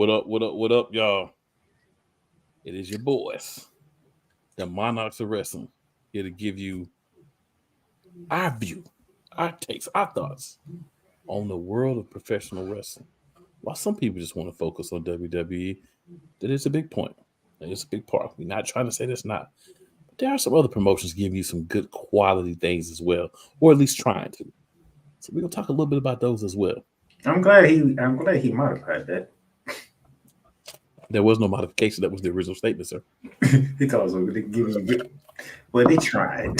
What up, y'all? It is your boys, the Monarchs of Wrestling, here to give you our view, our takes, our thoughts on the world of professional wrestling. While some people just want to focus on WWE, that is a big point. It's a big part. We're not trying to say that's not. But there are some other promotions giving you some good quality things as well, or at least trying to. So we're gonna talk a little bit about those as well. I'm glad he modified that. There was no modification. That was the original statement, sir. Because they're giving you good. Well, they tried.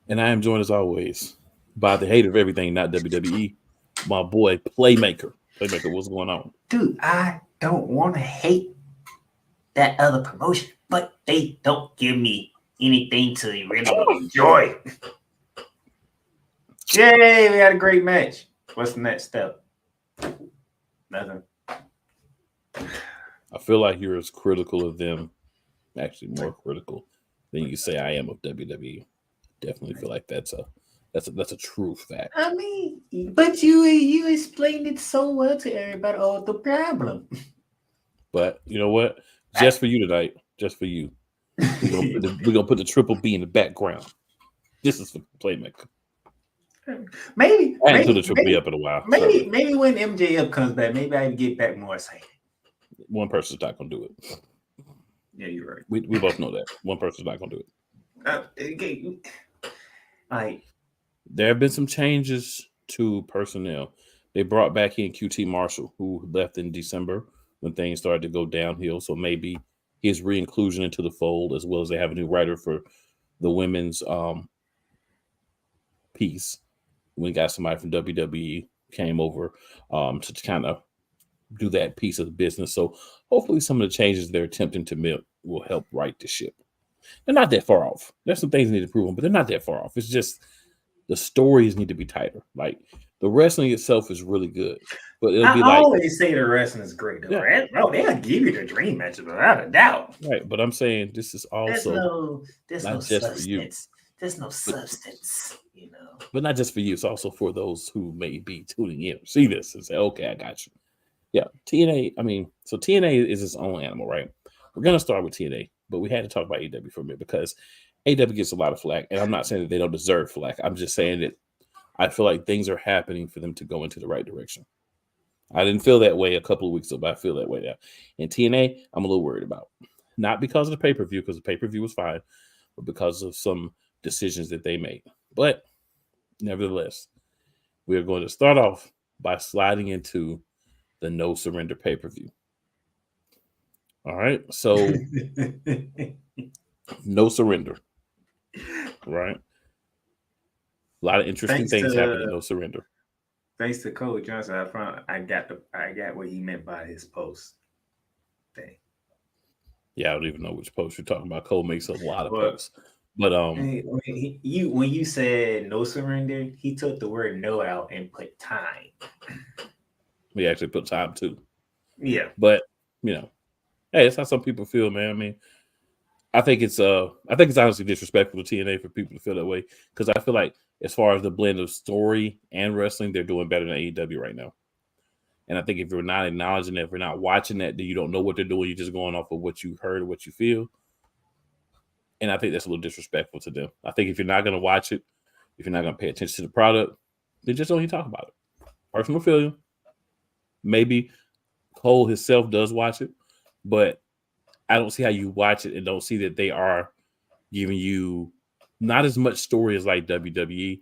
And I am joined as always by the hater of everything, not WWE, my boy Playmaker. Playmaker, what's going on? Dude, I don't want to hate that other promotion, but they don't give me anything to really enjoy. Yay, we had a great match. What's the next step? Nothing. I feel like you're as critical of them, actually more critical than you say I am of WWE. Definitely feel like that's a true fact. I mean, but you explained it so well to everybody. Oh, the problem. But you know what? Just for you tonight, just for you, we're gonna put the triple B in the background. This is for Playmaker. Maybe I haven't put the triple B up in a while. Maybe when MJF comes back, maybe I can get back more excited. One person's not gonna do it. Yeah, you're right. We both know that one person's not gonna do it. Like, there have been some changes to personnel. They brought back in QT Marshall, who left in December when things started to go downhill. So maybe his re-inclusion into the fold, as well as they have a new writer for the women's piece. We got somebody from WWE came over to kind of do that piece of the business. So hopefully some of the changes they're attempting to make will help right the ship. They're not that far off. There's some things they need to prove on, but they're not that far off. It's just the stories need to be tighter. Like the wrestling itself is really good, but it'll be I always say the wrestling is great. Yeah. Bro, they'll give you the dream matches without a doubt. Right, but I'm saying this is also there's no just for you. There's no substance, you know. But not just for you. It's also for those who may be tuning in, see this and say, "Okay, I got you." Yeah, TNA. I mean, so TNA is its own animal, right? We're gonna start with TNA. But we had to talk about AEW for a minute because AEW gets a lot of flack. And I'm not saying that they don't deserve flack. I'm just saying that I feel like things are happening for them to go into the right direction. I didn't feel that way a couple of weeks ago, but I feel that way now. And TNA, I'm a little worried about. Not because of the pay-per-view, because the pay-per-view was fine, but because of some decisions that they made. But nevertheless, we are going to start off by sliding into the No Surrender pay-per-view. All right, so No Surrender, right? A lot of interesting things happening. No Surrender. Thanks to Cole Johnson, I got what he meant by his post thing. Yeah, I don't even know which post you're talking about. Cole makes a lot of posts, but when you said No Surrender, he took the word no out and put time. We actually put time too. Yeah, but you know. Hey, that's how some people feel, man. I mean, I think it's honestly disrespectful to TNA for people to feel that way because I feel like as far as the blend of story and wrestling, they're doing better than AEW right now. And I think if you're not acknowledging that, if you're not watching that, then you don't know what they're doing. You're just going off of what you heard or what you feel. And I think that's a little disrespectful to them. I think if you're not going to watch it, if you're not going to pay attention to the product, then just don't even talk about it. Personal feeling. Maybe Cole himself does watch it. But I don't see how you watch it and don't see that they are giving you not as much story as like WWE,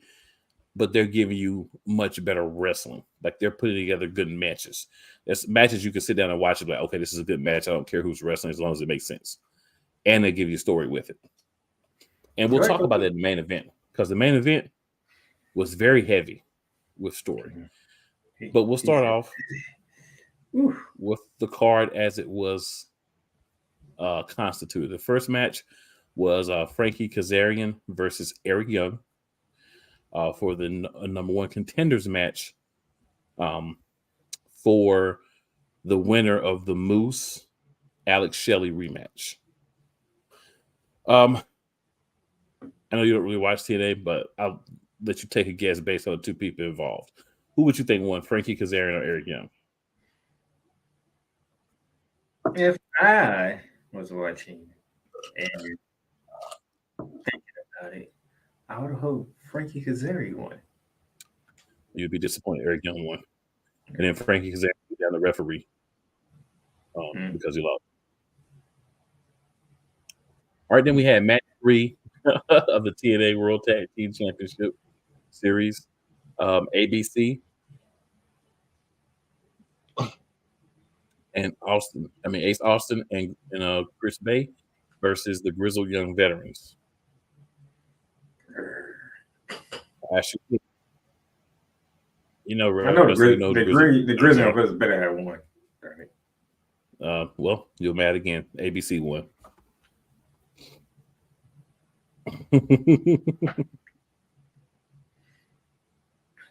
but they're giving you much better wrestling. Like they're putting together good matches. There's matches you can sit down and watch it like, okay, this is a good match. I don't care who's wrestling as long as it makes sense. And they give you a story with it. And we'll talk about that in the main event because the main event was very heavy with story. But we'll start off with the card as it was constituted. The first match was Frankie Kazarian versus Eric Young for the number one contenders match for the winner of the Moose Alex Shelley rematch. I know you don't really watch TNA, but I'll let you take a guess based on the two people involved. Who would you think won, Frankie Kazarian or Eric Young? If I was watching and thinking about it, I would hope Frankie Kazarian won. You'd be disappointed Eric Young won. And then Frankie Kazarian down the referee because he lost. All right, then we had match 3 of the TNA World Tag Team Championship Series. ABC and Ace Austin and Chris Bay versus the Grizzled Young Veterans. Actually, I know the Grizzled Young Veterans better have won. Well, you're mad again. ABC won.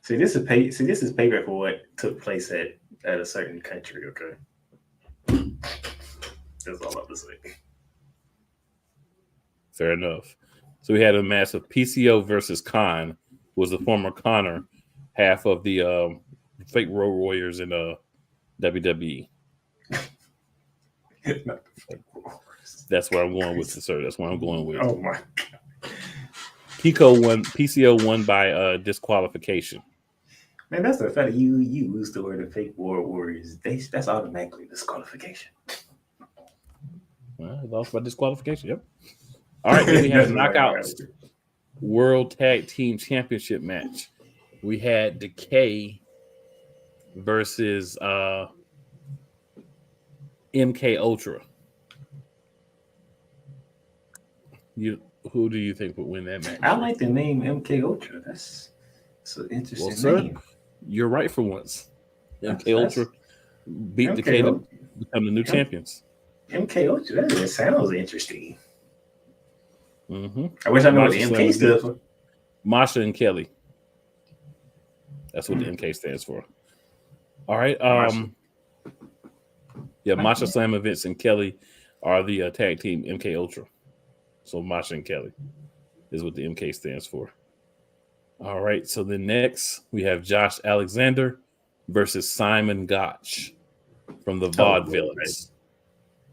See, this is payback for what took place at a certain country. Okay, that's all I have to say. Fair enough. So we had a match of PCO versus Khan, who was the former Connor, half of the Fake Road Warriors in WWE. Not the Fake Warriors. That's where I'm going with it, sir. That's where I'm going with. Oh my God. PCO won by disqualification. Man, that's the fact that you used the word the Fake Warriors. That's automatically disqualification. Well, lost by disqualification. Yep. All right, then we had a Knockouts World Tag Team Championship match. We had Decay versus MK Ultra. Who do you think would win that match? I like the name MK Ultra. That's an interesting name. You're right for once. MK Ultra beat Decay to become the new champions. MK Ultra, that sounds interesting. Mm-hmm. I wish I knew what the MK stood for. Masha and Kelly. That's what the MK stands for. All right. Masha Slam Events and Kelly are the tag team MK Ultra. So Masha and Kelly is what the MK stands for. All right. So then next we have Josh Alexander versus Simon Gotch from the Vaudevillains.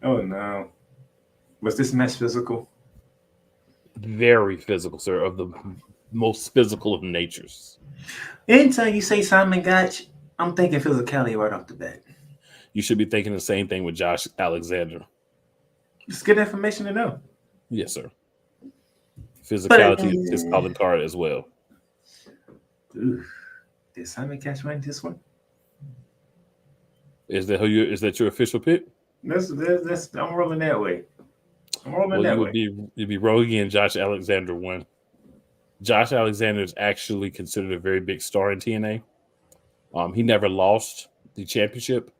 Oh no. Was this match physical? Very physical, sir, of the most physical of natures. Anytime you say Simon Gotch, I'm thinking physicality right off the bat. You should be thinking the same thing with Josh Alexander. It's good information to know. Yes, sir. Physicality is his calling card as well. Oof. Did Simon Gotch win this one? Is that your official pick? I'm rolling that way. You'd be wrong again. Josh Alexander won. Josh Alexander is actually considered a very big star in TNA. He never lost the championship.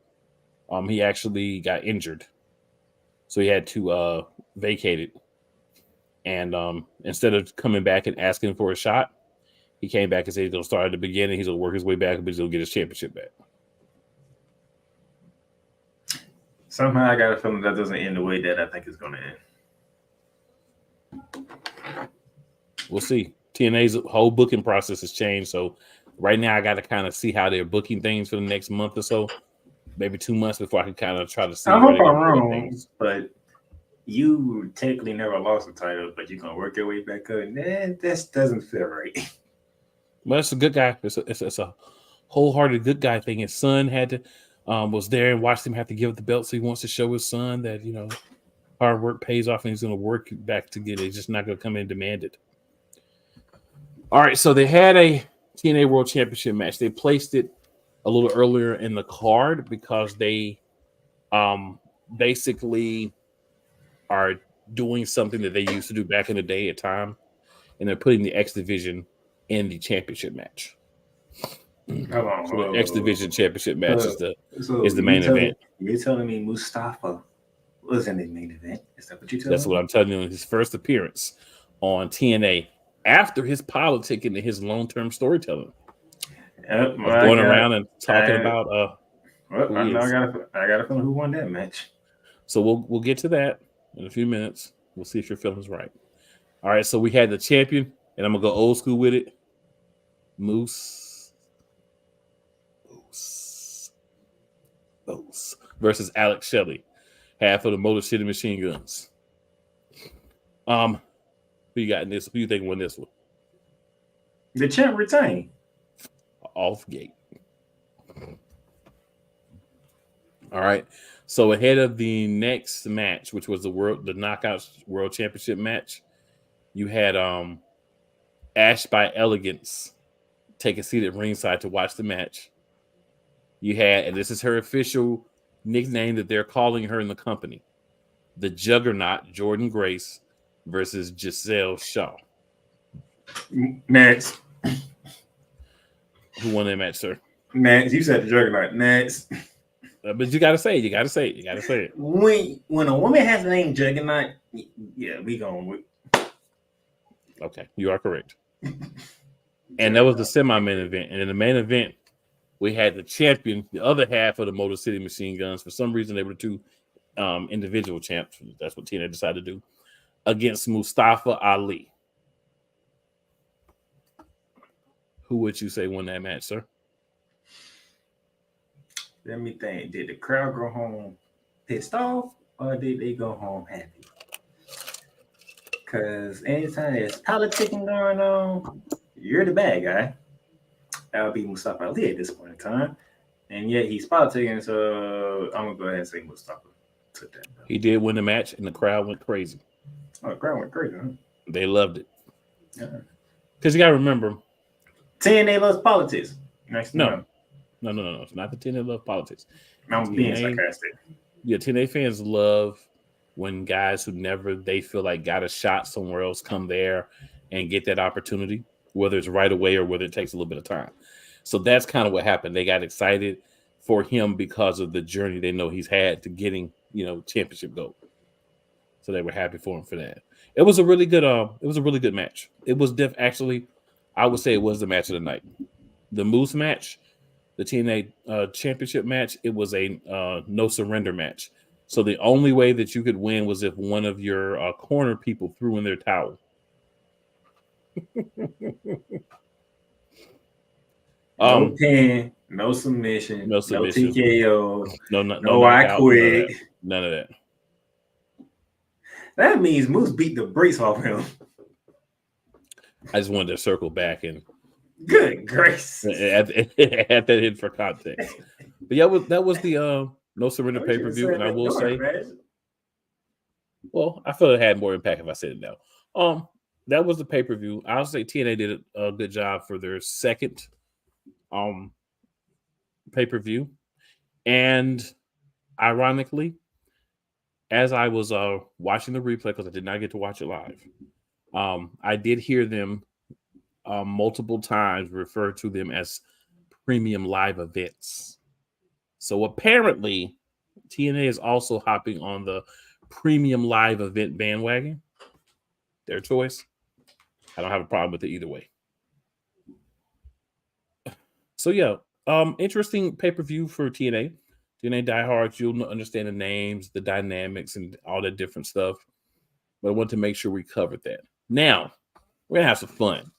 He actually got injured, so he had to vacate it. And instead of coming back and asking for a shot, he came back and said he's going to start at the beginning. He's going to work his way back, but he's going to get his championship back. Somehow I got a feeling that doesn't end the way that I think it's going to end. We'll see. TNA's whole booking process has changed, so right now I got to kind of see how they're booking things for the next month or so, maybe 2 months before I can kind of try to see. I hope I'm wrong, but you technically never lost the title, but you're gonna work your way back up. That doesn't feel right. Well, it's a good guy. It's a wholehearted good guy thing. His son had to was there and watched him have to give up the belt, so he wants to show his son that hard work pays off, and he's going to work back to get it. He's just not going to come in and demand it. All right, so they had a TNA World Championship match. They placed it a little earlier in the card because they basically are doing something that they used to do back in the day at time, and they're putting the X Division in the championship match. So the X Division championship match is the main event. You're telling me Mustafa was in the main event? Is that what you're telling me? That's what I'm telling you. His first appearance on TNA after his politicking and his long-term storytelling. Going around and talking about I got a feeling who won that match. So we'll get to that in a few minutes. We'll see if your feeling's right. All right, so we had the champion, and I'm gonna go old school with it. Moose versus Alex Shelley. half of the Motor City Machine Guns. Who you got in this? Who you think won this one? The champ retained. Off gate. All right. So ahead of the next match, which was the Knockouts World Championship match, you had Ash by Elegance take a seat at ringside to watch the match. You had, and this is her official nickname that they're calling her in the company, the Juggernaut Jordan Grace versus Giselle Shaw. Next. Who won that match, sir? Next. You said the Juggernaut. Next. But you gotta say it. You gotta say it. When a woman has the name Juggernaut, yeah, we going with. Okay, you are correct. And that was the semi-main event. And in the main event, we had the champion, the other half of the Motor City Machine Guns. For some reason, they were two individual champs. That's what TNA decided to do, against Mustafa Ali. Who would you say won that match, sir? Let me think. Did the crowd go home pissed off, or did they go home happy? Because anytime there's politicking going on, you're the bad guy. That would be Mustafa Ali at this point in time. And yet he's politicking, so I'm going to go ahead and say Mustafa took that. He did win the match, and the crowd went crazy. Oh, the crowd went crazy, huh? They loved it. Yeah. Because you got to remember, TNA loves politics. No. It's not the TNA love politics. I'm being sarcastic. Yeah, TNA fans love when guys who they feel like got a shot somewhere else come there and get that opportunity, whether it's right away or whether it takes a little bit of time. So that's kind of what happened. They got excited for him because of the journey they know he's had to getting, championship gold. So they were happy for him for that. It was a really good match. It was actually, I would say it was the match of the night. The Moose match, the TNA championship match, it was a no surrender match. So the only way that you could win was if one of your corner people threw in their towel. No pin, no submission, no TKO, no I quit. None of that. That means Moose beat the brakes off him. I just wanted to circle back and good grace. Add that in for context. But yeah, that was the no surrender pay-per-view, and I will say, well, I feel it had more impact if I said it now. That was the pay-per-view. I'll say TNA did a good job for their second pay-per-view. And ironically, as I was watching the replay, because I did not get to watch it live, I did hear them multiple times refer to them as premium live events. So apparently, TNA is also hopping on the premium live event bandwagon. Their choice. I don't have a problem with it either way. So yeah, interesting pay-per-view for TNA. TNA diehards, you'll understand the names, the dynamics, and all that different stuff. But I want to make sure we covered that. Now, we're gonna have some fun.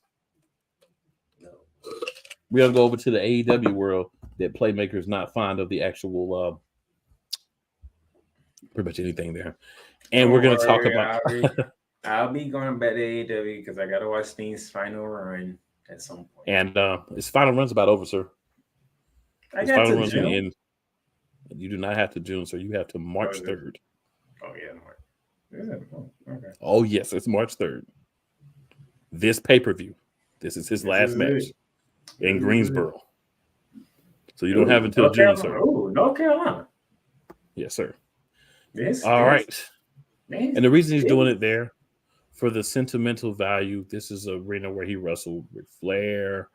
We're gonna go over to the AEW world that Playmaker's not fond of the actual pretty much anything there. And we're gonna talk about I'll be going back to AEW because I gotta watch Sting's final run at some point. And his final run's about over, sir. His final run's in. You do not have to June, sir. You have to March 3rd. Oh yeah, March. Is it? Oh, okay. Oh yes, it's March 3rd. This pay-per-view. This is his last match in Greensboro. So you don't have until June, sir. Oh, North Carolina. Yes, sir. All right. And the reason he's doing it there, for the sentimental value, this is an arena where he wrestled Ric Flair,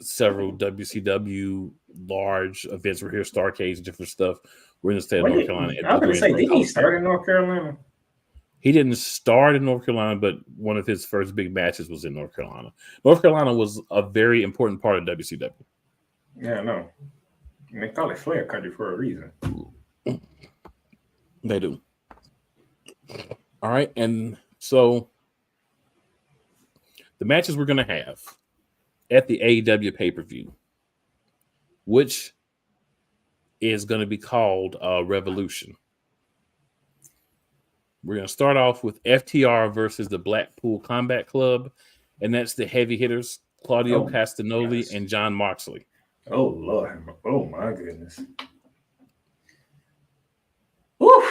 several WCW large events were here, Starcades, different stuff. We're in the state of North Carolina. I was going to say, did he start in North Carolina? He didn't start in North Carolina, but one of his first big matches was in North Carolina. North Carolina was a very important part of WCW. Yeah, I know. And they call it Flair Country for a reason. They do. All right, and so the matches we're going to have at the AEW pay-per-view, which is going to be called Revolution. We're going to start off with FTR versus the Blackpool Combat Club, and that's the heavy hitters, Claudio Castagnoli and John Moxley. Oh, Lord. Oh, my goodness. Woo!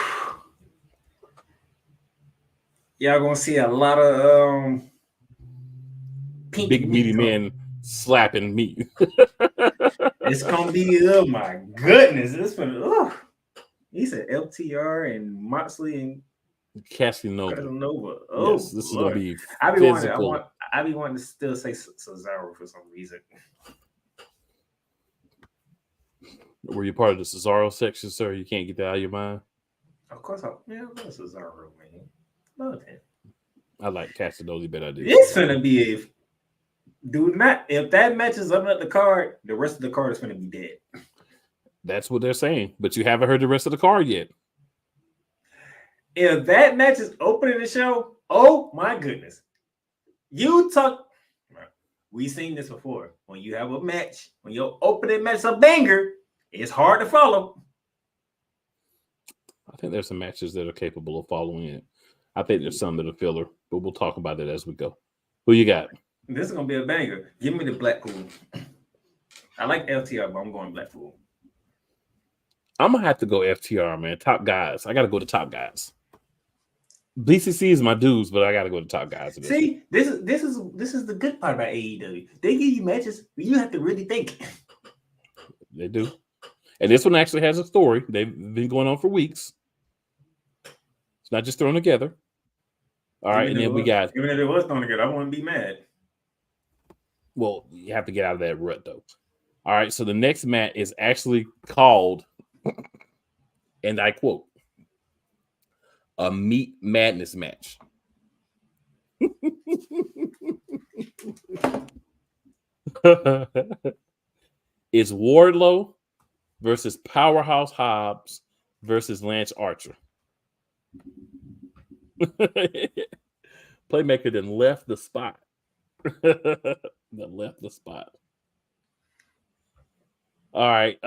Y'all going to see a lot of pink big meaty men slapping meat. It's going to be, oh, my goodness. This one, he said FTR and Moxley and Castagnoli. Oh, yes, this Lord. is going to be physical. I be wanting to still say Cesaro for some reason. Were you part of the Cesaro section, sir? You can't get that out of your mind? Of course, I love Cesaro, man. Love him. I like Castagnoli better. It's gonna be if that match is up the card, the rest of the card is gonna be dead. That's what they're saying, but you haven't heard the rest of the card yet. If that match is opening the show, oh my goodness. We've seen this before. When you have a match, when your opening match is a banger, it's hard to follow. I think there's some matches that are capable of following it. I think there's some that are filler, but we'll talk about it as we go. Who you got? This is going to be a banger. Give me the Blackpool. I like FTR, but I'm going Blackpool. I'm going to have to go FTR, man. Top guys. I got to go to top guys. BCC is my dudes, but I got to go to top guys. See, this is the good part about AEW. They give you matches, but you have to really think. They do. And this one actually has a story. They've been going on for weeks. It's not just thrown together. All right, and then we got... Even if it was thrown together, I wouldn't be mad. Well, you have to get out of that rut, though. All right, so the next match is actually called, and I quote, a Meat Madness match. It's Wardlow versus Powerhouse Hobbs versus Lance Archer. Playmaker then left the spot. All right.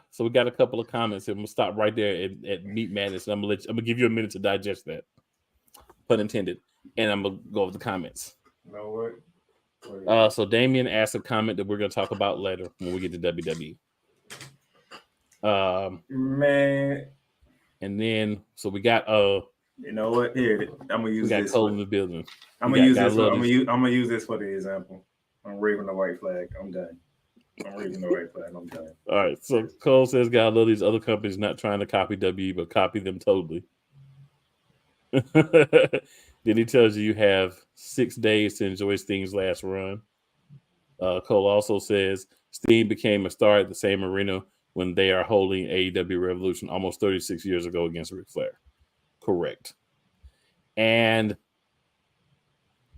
So we got a couple of comments here. I'm gonna stop right there at Meat Madness, and I'm gonna give you a minute to digest that. Pun intended. And I'm gonna go over the comments. No way. So Damien asked a comment that we're gonna talk about later when we get to WWE. Man. And then so we got you know what? Here, I'm gonna use this. Cole in the building. I'm gonna use this for the example. I'm waving the white flag. I'm done. I'm done. All right. So Cole says, "God, love these other companies not trying to copy WWE, but copy them totally." Then he tells you have 6 days to enjoy Sting's last run. Cole also says Sting became a star at the same arena when they are holding AEW Revolution almost 36 years ago against Ric Flair. Correct. And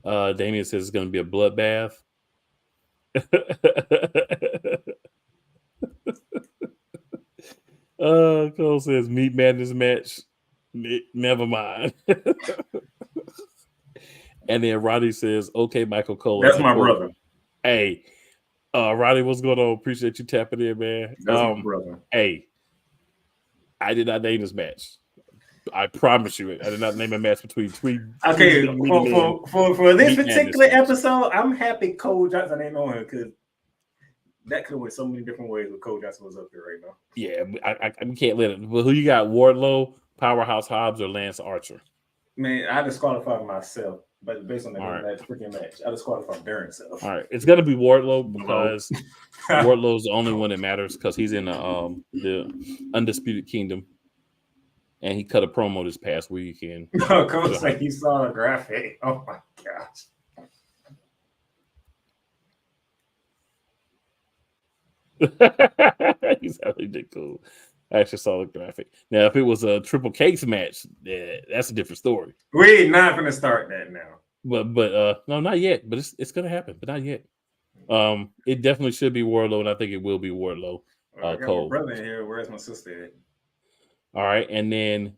Damien says it's going to be a bloodbath. Cole says Meat Madness match. Never mind. And then Roddy says, "Okay, Michael Cole." That's my brother. Hey, Roddy, what's going on? Appreciate you tapping in, man. That's my brother. Hey, I did not name this match. I promise you, I did not name a match between three. Okay, for this particular episode, I'm happy Cole Johnson ain't on here because that could have went so many different ways if Cole Johnson was up here right now. Yeah, I can't let it. But who you got? Wardlow, Powerhouse Hobbs, or Lance Archer? Man, I disqualified myself, but based on that freaking match, I disqualified Darren self. All right, it's gonna be Wardlow because Wardlow's the only one that matters because he's in the Undisputed Kingdom. And he cut a promo this past weekend. No, Coach said he saw a graphic. Oh my gosh. He's actually cool. I actually saw the graphic. Now, if it was a triple cakes match, that's a different story. We're not gonna start that now. But no, not yet. But it's gonna happen, but not yet. It definitely should be Wardlow, and I think it will be Wardlow. I got Cole. my brother in here. Where's my sister at? All right, and then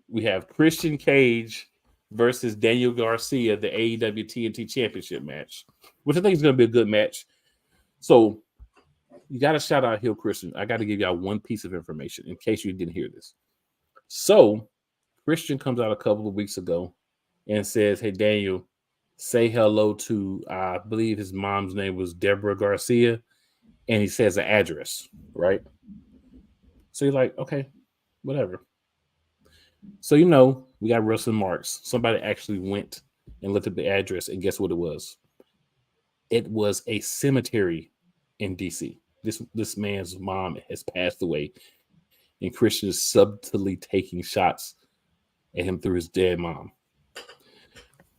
we have Christian Cage versus Daniel Garcia, the AEW TNT Championship match, which I think is going to be a good match. So you got to shout out Hill Christian. I got to give y'all one piece of information in case you didn't hear this. So Christian comes out a couple of weeks ago and says, "Hey, Daniel, say hello to, I believe his mom's name was Deborah Garcia." And he says the address, right? So you're like, okay, whatever. So, we got wrestling marks. Somebody actually went and looked at the address, and guess what it was? It was a cemetery in DC. This man's mom has passed away, and Christian is subtly taking shots at him through his dead mom.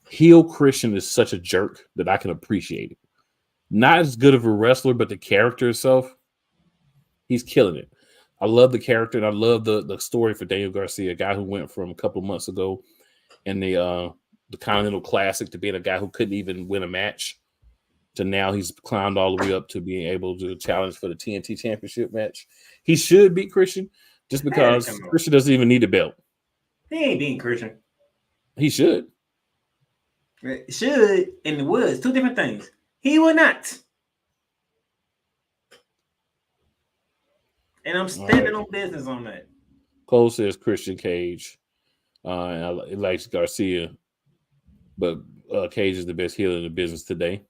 Heel Christian is such a jerk that I can appreciate it. Not as good of a wrestler, but the character itself, he's killing it. I love the character, and I love the story for Daniel Garcia, a guy who went from a couple of months ago in the Continental Classic to being a guy who couldn't even win a match, to now he's climbed all the way up to being able to challenge for the TNT Championship match. He should beat Christian just because Christian doesn't even need a belt. He ain't beating Christian. He should. Should and would. Two different things. He will not. And I'm standing on business on that. Cole says Christian Cage. And he likes Garcia. But Cage is the best healer in the business today.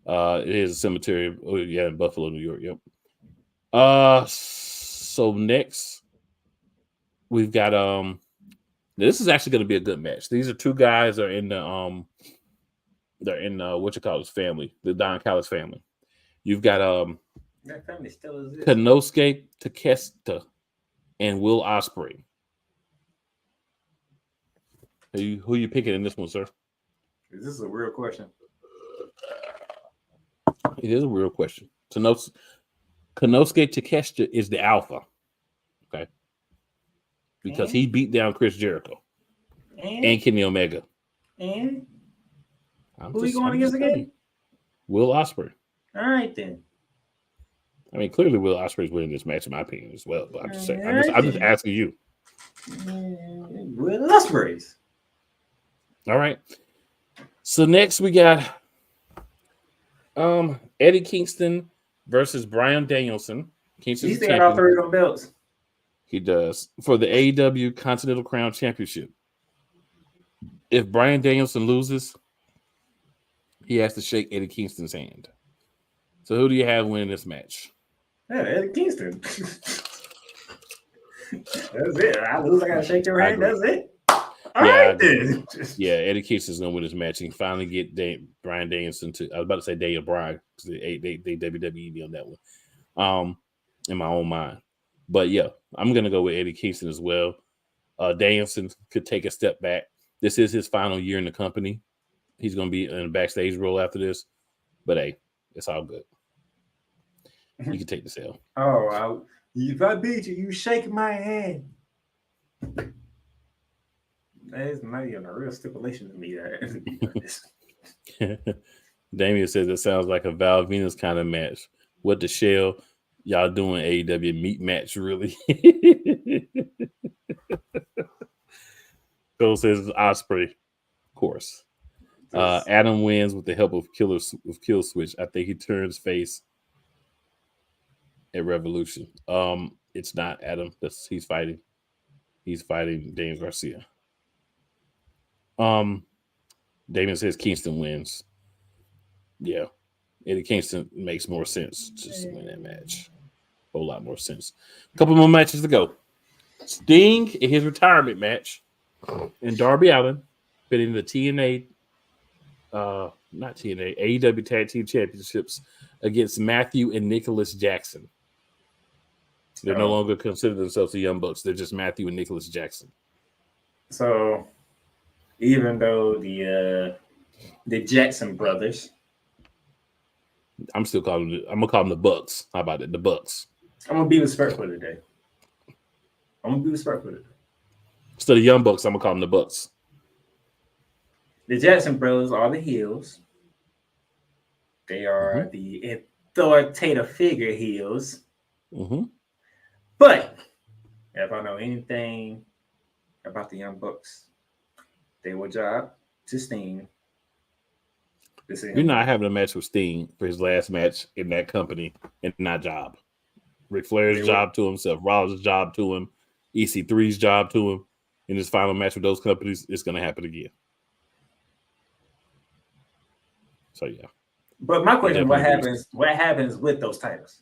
It is a cemetery. Oh, yeah, in Buffalo, New York. Yep. So next, we've got this is actually going to be a good match. These are two guys that are in the family, the Don Callis family. You've got that family still exists. Konosuke Takeshita and Will Ospreay. Who you picking in this one, sir? Is this a real question? It is a real question. Konosuke Takeshita is the alpha. Okay. Because he beat down Chris Jericho and Kenny Omega. And who are you going against again? Will Ospreay. All right, then. I mean, clearly Will Ospreay's winning this match, in my opinion, as well. But I'm just saying, I'm just asking you. Will Ospreay's. All right. So next we got Eddie Kingston versus Bryan Danielson. He's got all three of them belts. He does, for the AEW Continental Crown Championship. If Bryan Danielson loses, he has to shake Eddie Kingston's hand. So who do you have winning this match? Yeah, Eddie Kingston. That's it. I lose, I gotta shake your hand. That's it. All right, then. Yeah, Eddie Kingston's gonna win this match. He can finally get Bryan Danielson to. I was about to say Daniel Bryan because they WWE me on that one. In my own mind, but yeah, I'm gonna go with Eddie Kingston as well. Danielson could take a step back. This is his final year in the company. He's gonna be in a backstage role after this, but hey, it's all good. You can take the sale. Oh, if I beat you, you shake my hand. That is not even a real stipulation to me. Damien says it sounds like a Val Venus kind of match. What the shell y'all doing AEW meat match, really? Cole says Ospreay, of course. Adam wins with the help of Kill Switch. I think he turns face at Revolution. It's not Adam. He's fighting. He's fighting Daniel Garcia. Damien says Kingston wins. Yeah. Eddie Kingston makes more sense to win that match. A whole lot more sense. A couple more matches to go. Sting in his retirement match and Darby Allin fitting the AEW Tag Team Championships against Matthew and Nicholas Jackson. They're no longer consider themselves the Young Bucks. They're just Matthew and Nicholas Jackson. So even though the Jackson brothers, I'm gonna call them the Bucks. How about it? The Bucks. I'm gonna be respectful today. Instead of Young Bucks, I'm gonna call them the Bucks. The Jackson brothers are the heels. They are the authoritative figure heels. Mm-hmm. But if I know anything about the Young Bucks, they will job to Sting You're not having a match with Sting for his last match in that company and not job. Ric Flair's job to himself, Rollins' job to him, EC3's job to him. In his final match with those companies, it's going to happen again. So, yeah. But my question: What happens? What happens with those titles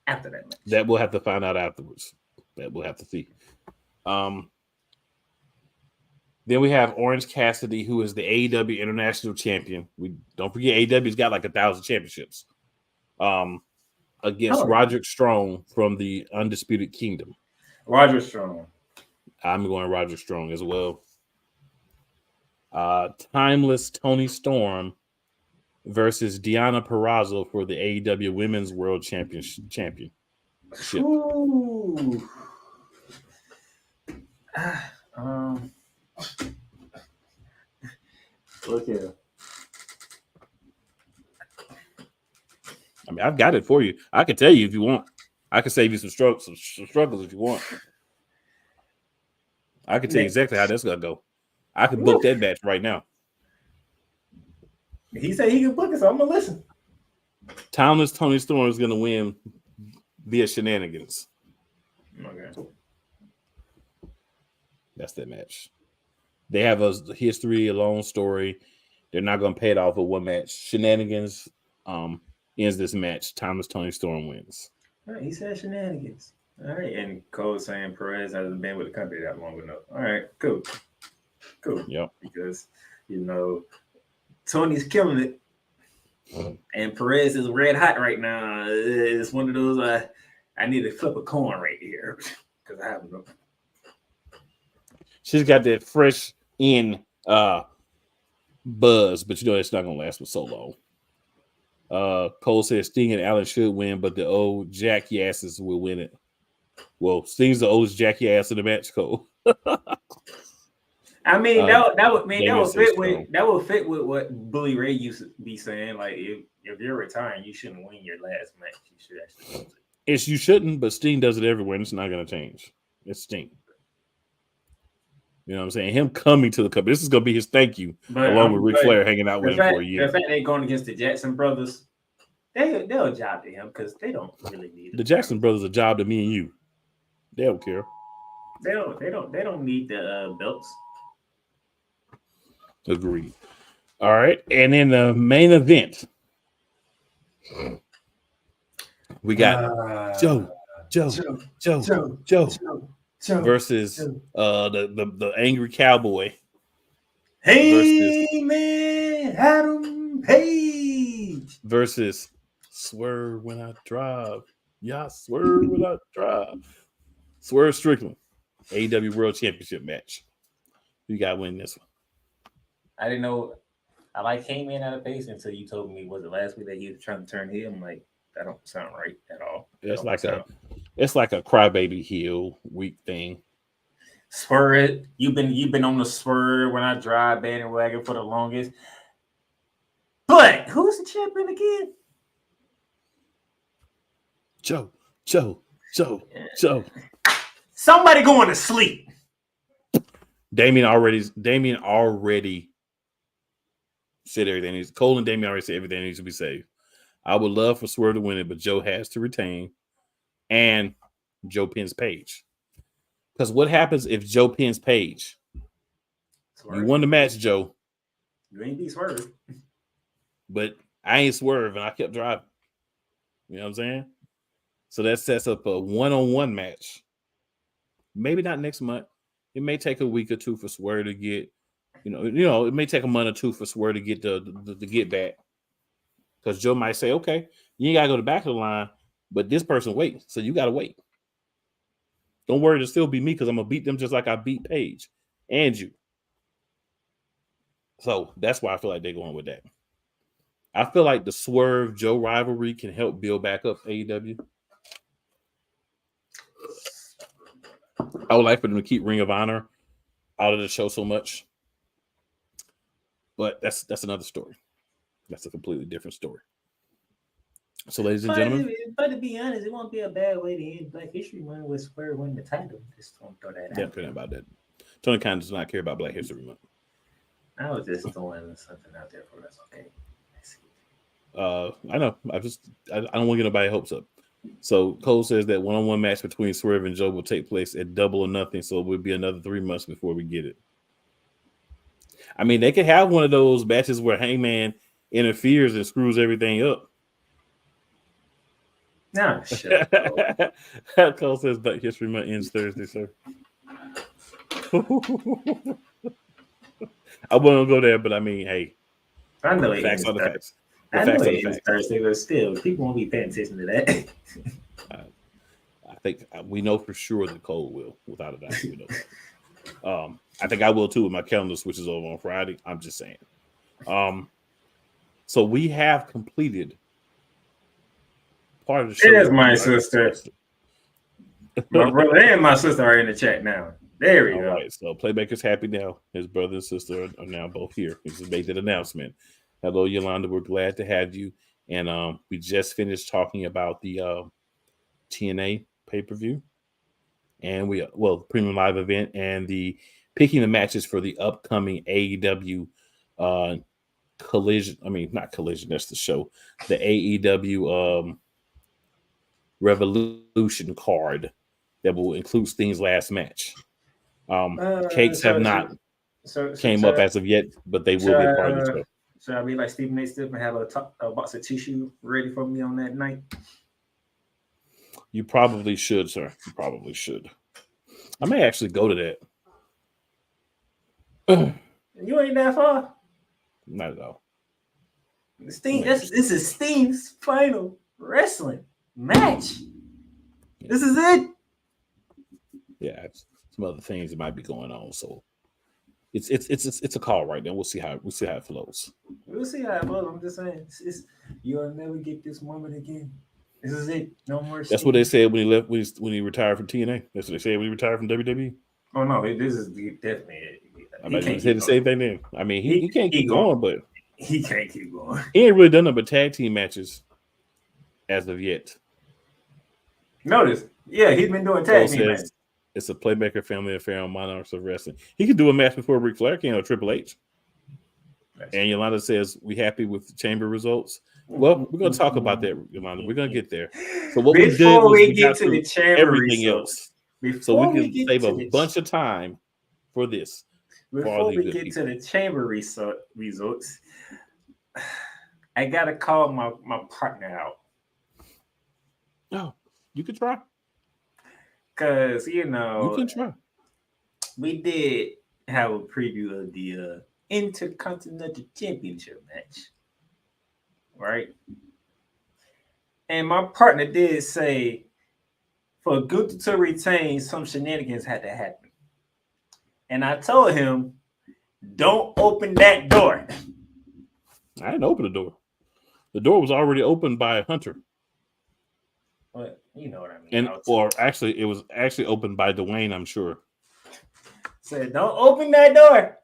after that match? That we'll have to find out afterwards. That we'll have to see. Then we have Orange Cassidy, who is the AEW International Champion. We don't forget AEW's got like 1,000 championships. Against Roderick Strong from the Undisputed Kingdom. Roderick Strong. I'm going Roderick Strong as well. Timeless Tony Storm versus Deonna Purrazzo for the AEW Women's World Championship. Ooh. Look here. I mean, I've got it for you. I can tell you if you want. I can save you some struggles if you want. I can tell you exactly how that's gonna go. I can book that match right now. He said he can book it, so I'm gonna listen. Timeless Tony Storm is gonna win via shenanigans. Okay. That's that match. They have a history, a long story. They're not gonna pay it off with one match. Shenanigans ends this match. Timeless Tony Storm wins. All right, he said shenanigans. All right, and Cole saying Perez hasn't been with the company that long enough. All right, cool. Yep. Because Tony's killing it, and Perez is red hot right now. It's one of those I need to flip a coin right here because I have no. She's got that fresh in buzz, but it's not gonna last for so long. Cole says Sting and Allen should win, but the old jackasses will win it. Well, Sting's the oldest jackass in the match, Cole. I mean, that would fit with what Bully Ray used to be saying. Like, if you're retiring, you shouldn't win your last match. You should actually lose it. You shouldn't, but Sting does it everywhere, and it's not going to change. It's Sting. You know what I'm saying? Him coming to the company. This is going to be his thank you, along with Ric Flair hanging out with him for a year. The fact they're going against the Jackson brothers, they'll job to him because they don't really need it. The Jackson brothers a job to me and you. They don't care. They don't need the belts. Agreed. All right, and in the main event, we got Joe versus the angry cowboy. Hey man, Adam Page versus Swerve when I drive. Yeah, Swerve when I drive. Swerve Strickland, AEW World Championship match. You got to win this one. I didn't know. I came in out of base until you told me, was it last week that he was trying to turn heel? I'm like, that don't sound right at all. It's like a crybaby heel week thing. Swerve, you've been on the Swerve when I drive bandwagon for the longest. But who's the champion again? Joe. Somebody going to sleep. Damien already said everything. Cole and Damien already said everything needs to be saved. I would love for Swerve to win it, but Joe has to retain. And Joe pins Page. Because what happens if Joe pins Page? Swerve. You won the match, Joe. You ain't be Swerve. But I ain't Swerve, and I kept driving. You know what I'm saying? So that sets up a one-on-one match. Maybe not next month. It may take a week or two for Swerve to get, it may take a month or two for Swerve to get the get back. Because Joe might say, okay, you ain't got to go to the back of the line, but this person waits, so you got to wait. Don't worry, it'll still be me because I'm going to beat them just like I beat Paige and you. So that's why I feel like they're going with that. I feel like the Swerve Joe rivalry can help build back up AEW. I would like for them to keep Ring of Honor out of the show so much. But that's another story. That's a completely different story. So, ladies and gentlemen. But to be honest, it won't be a bad way to end Black History Month with Swerve winning the title. Just don't throw that out. Yeah, care about that. Tony Khan does not care about Black History Month. I was just throwing something out there for us. Okay. I know. I don't want to get nobody hopes up. So Cole says that one-on-one match between Swerve and Joe will take place at Double or Nothing, so it will be another 3 months before we get it. I mean, they could have one of those matches where Hangman interferes and screws everything up. Nah, shut up. Cole says Black History Month ends Thursday, sir. I wouldn't go there, but I mean, hey, I know the facts are the facts. I know it is Thursday, but still, people won't be paying attention to that. I think we know for sure that Cole will, without a doubt. We know. I think I will too. If my calendar switches over on Friday, I'm just saying. So we have completed part of the show. There's my sister. My brother and my sister are in the chat now. There we go. All right, so Playmaker's happy now. His brother and sister are now both here. He just made that announcement. Hello, Yolanda. We're glad to have you. And we just finished talking about the TNA pay-per-view. And premium live event and the picking the matches for the upcoming AEW Collision. I mean, not Collision, that's the show. The AEW Revolution card that will include Sting's last match. Cakes have not came up as of yet, but they will be a part of the show. Should I be like Stephen A. Smith and have a box of tissue ready for me on that night? You probably should, sir. You probably should. I may actually go to that. You ain't that far. Not at all. Sting, this is Sting's final wrestling match. Yeah. This is it. Yeah, some other things that might be going on. So it's a call right now. We'll see how it flows. We'll see how it flows. I'm just saying, you'll never get this moment again. This is it. No more. That's what they said when he left. When he retired from TNA. That's what they said when he retired from WWE. Oh no, this is definitely it. I mean, he said the same thing then. I mean, he can't keep going, but he can't keep going. He ain't really done nothing but tag team matches as of yet. Notice, yeah, he's been doing tag team matches. It's a Playmaker family affair on Monarchs of Wrestling. He could do a match before Ric Flair came or Triple H. And Yolanda says, we happy with the chamber results. Well, we're going to talk about that, Yolanda. We're going to get there. So what we did was we got to the chamber everything results. Else. So we can save a bunch of time for this. Before we get to the chamber results, I got to call my partner out. Oh, you could try. Because, you can try. We did have a preview of the Intercontinental Championship match, right? And my partner did say for Gunther to retain, some shenanigans had to happen. And I told him, don't open that door. I didn't open the door. The door was already opened by Hunter. Well, you know what I mean. It was actually opened by Dwayne, I'm sure. Said, don't open that door.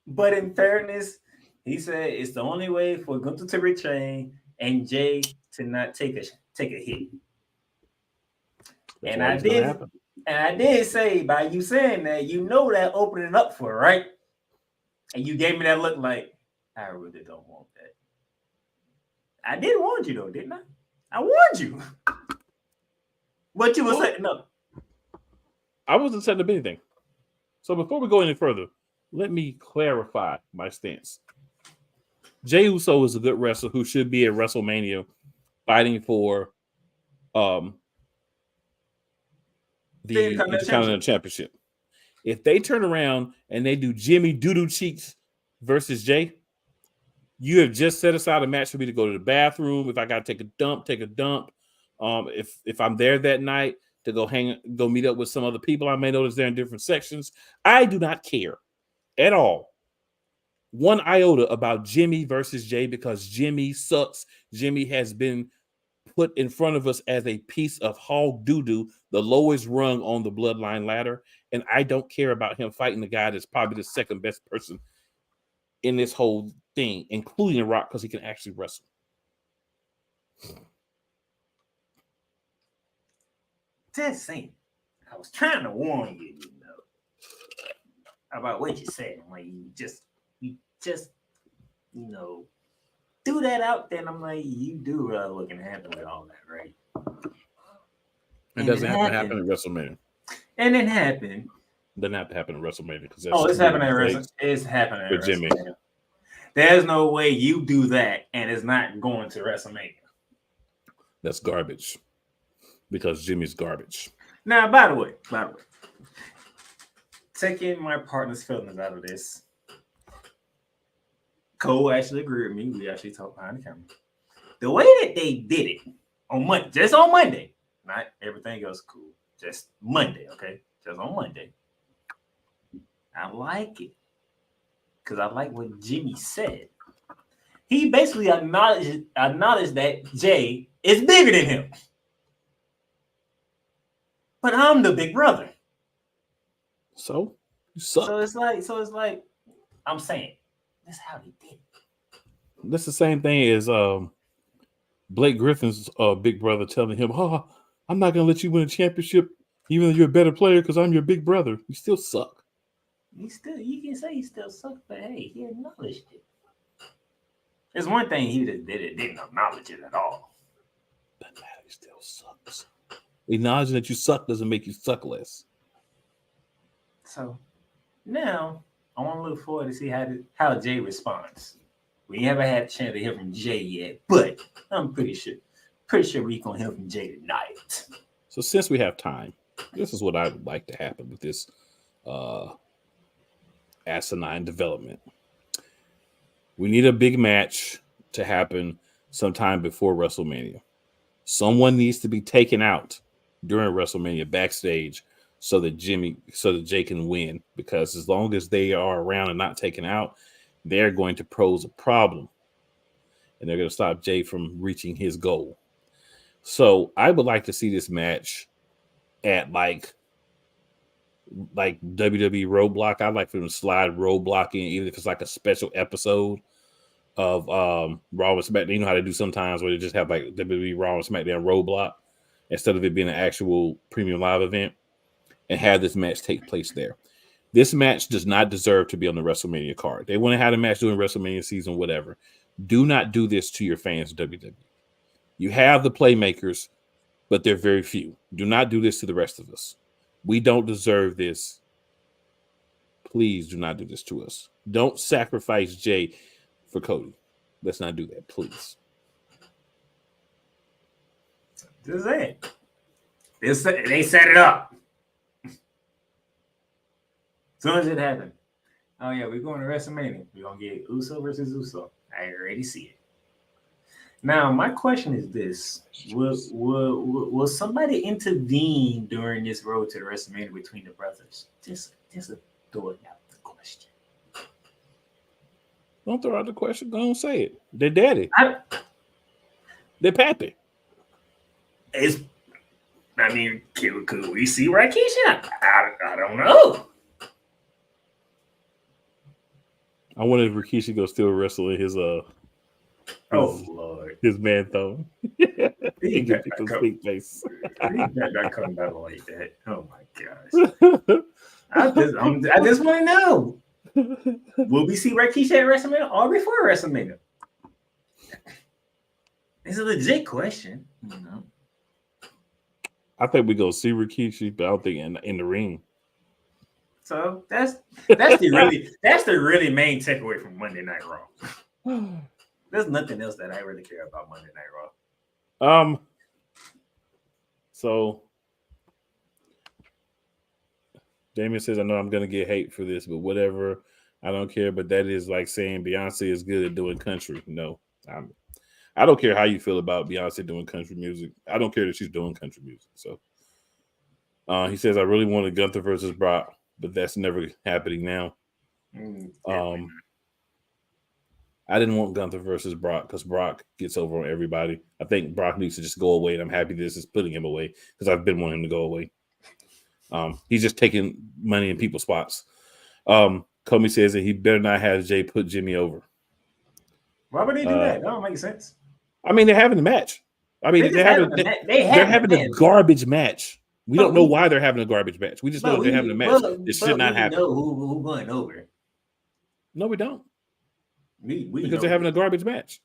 But in fairness, he said it's the only way for Gunther to retain and Jay to not take a hit. And I did say, by you saying that, you know that opening up for, right? And you gave me that look like, I really don't want that. I did warn you though, didn't I? I warned you. But you were saying no. I wasn't setting up anything. So before we go any further, let me clarify my stance. Jey Uso is a good wrestler who should be at WrestleMania fighting for the Intercontinental Championship. If they turn around and they do Jimmy Doodoo Cheeks versus Jay, you have just set aside a match for me to go to the bathroom. If I got to take a dump, take a dump. If I'm there that night to go meet up with some other people I may notice they're in different sections. I do not care at all, one iota, about Jimmy versus Jay, because Jimmy sucks. Jimmy has been put in front of us as a piece of hog doo-doo, the lowest rung on the bloodline ladder. And I don't care about him fighting the guy that's probably the second best person in this whole thing, including The Rock, because he can actually wrestle. Just saying. I was trying to warn you, about what you said when you just, threw that out there, and I'm like, you do realize what can happen with all that, right? It doesn't have to happen at WrestleMania. And it happened. It doesn't have to happen at WrestleMania because it's happening at WrestleMania. It's happening at Jimmy. WrestleMania. There's no way you do that and it's not going to WrestleMania. That's garbage. Because Jimmy's garbage. Now, by the way, taking my partner's feelings out of this, Cole actually agreed with me. We actually talked behind the camera. The way that they did it on Monday, just on Monday, not everything else cool, just Monday, okay? Just on Monday. I like it. Because I like what Jimmy said. He basically acknowledged that Jay is bigger than him. But I'm the big brother. So you suck. So it's like I'm saying, that's how they did it. That's the same thing as Blake Griffin's big brother telling him, "Oh, I'm not gonna let you win a championship, even though you're a better player, because I'm your big brother. You still suck." You can say he still sucks, but hey, he acknowledged it. There's one thing he just didn't acknowledge it at all. Doesn't matter, he still sucks. Acknowledging that you suck doesn't make you suck less. So now I want to look forward to see how Jay responds. We haven't had a chance to hear from Jay yet, but I'm pretty sure we're gonna hear from Jay tonight. So since we have time, this is what I would like to happen with this asinine development. We need a big match to happen sometime before WrestleMania. Someone needs to be taken out during WrestleMania backstage so that Jay can win, because as long as they are around and not taken out, they're going to pose a problem and they're going to stop Jay from reaching his goal. So I would like to see this match at like WWE Roadblock. I'd like for them to slide Roadblock in, even if it's like a special episode of Raw and SmackDown. You know how they do sometimes where they just have like WWE Raw and SmackDown Roadblock instead of it being an actual premium live event, and have this match take place there. This match does not deserve to be on the WrestleMania card. They want to have a match during WrestleMania season, whatever. Do not do this to your fans, WWE. You have the playmakers, but they're very few. Do not do this to the rest of us. We don't deserve this. Please do not do this to us. Don't sacrifice Jay for Cody. Let's not do that, please. Just saying. They set it up. As soon as it happened. Oh, yeah, we're going to WrestleMania. We're going to get Uso versus Uso. I already see it. Now, my question is this. Will somebody intervene during this road to the WrestleMania between the brothers? Just throw it out the question. Don't throw out the question. Don't say it. They're daddy. They're pappy. Could we see Rikishi? I don't know. I wonder if Rikishi goes still wrestle in his Lord, his man thone. He got sweet face. He got come back like that. Oh my gosh! I just want to know: will we see Rikishi at WrestleMania or before WrestleMania? It's a legit question. You know? I think we go see Rikishi, but I don't think in the ring. So that's the really main takeaway from Monday Night Raw. There's nothing else that I really care about Monday Night Raw. So Damien says, I know I'm gonna get hate for this, but whatever. I don't care. But that is like saying Beyonce is good at doing country. No, I don't care how you feel about Beyonce doing country music. I don't care that she's doing country music. So he says, I really wanted Gunther versus Brock, but that's never happening now. I didn't want Gunther versus Brock because Brock gets over on everybody. I think Brock needs to just go away, and I'm happy this is putting him away because I've been wanting him to go away. He's just taking money in people's spots. Comey says that he better not have Jay put Jimmy over. Why would they do that? That don't make sense. I mean, they're having a match. I mean, they're having a garbage match. We don't know why they're having a garbage match. We just know they're having a match. This should not happen. Know who going over? No, we don't. We because they're having a garbage match.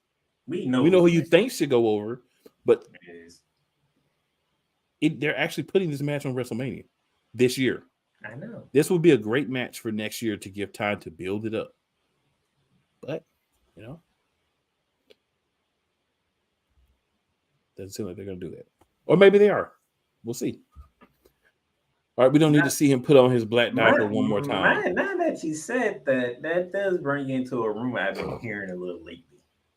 We know who you think should go over, but is. they're actually putting this match on WrestleMania this year. I know. This would be a great match for next year to give time to build it up. But, doesn't seem like they're going to do that. Or maybe they are. We'll see. All right, we don't need to see him put on his black diaper one more time. Now that you said that, that does bring you into a rumor I've been hearing a little lately.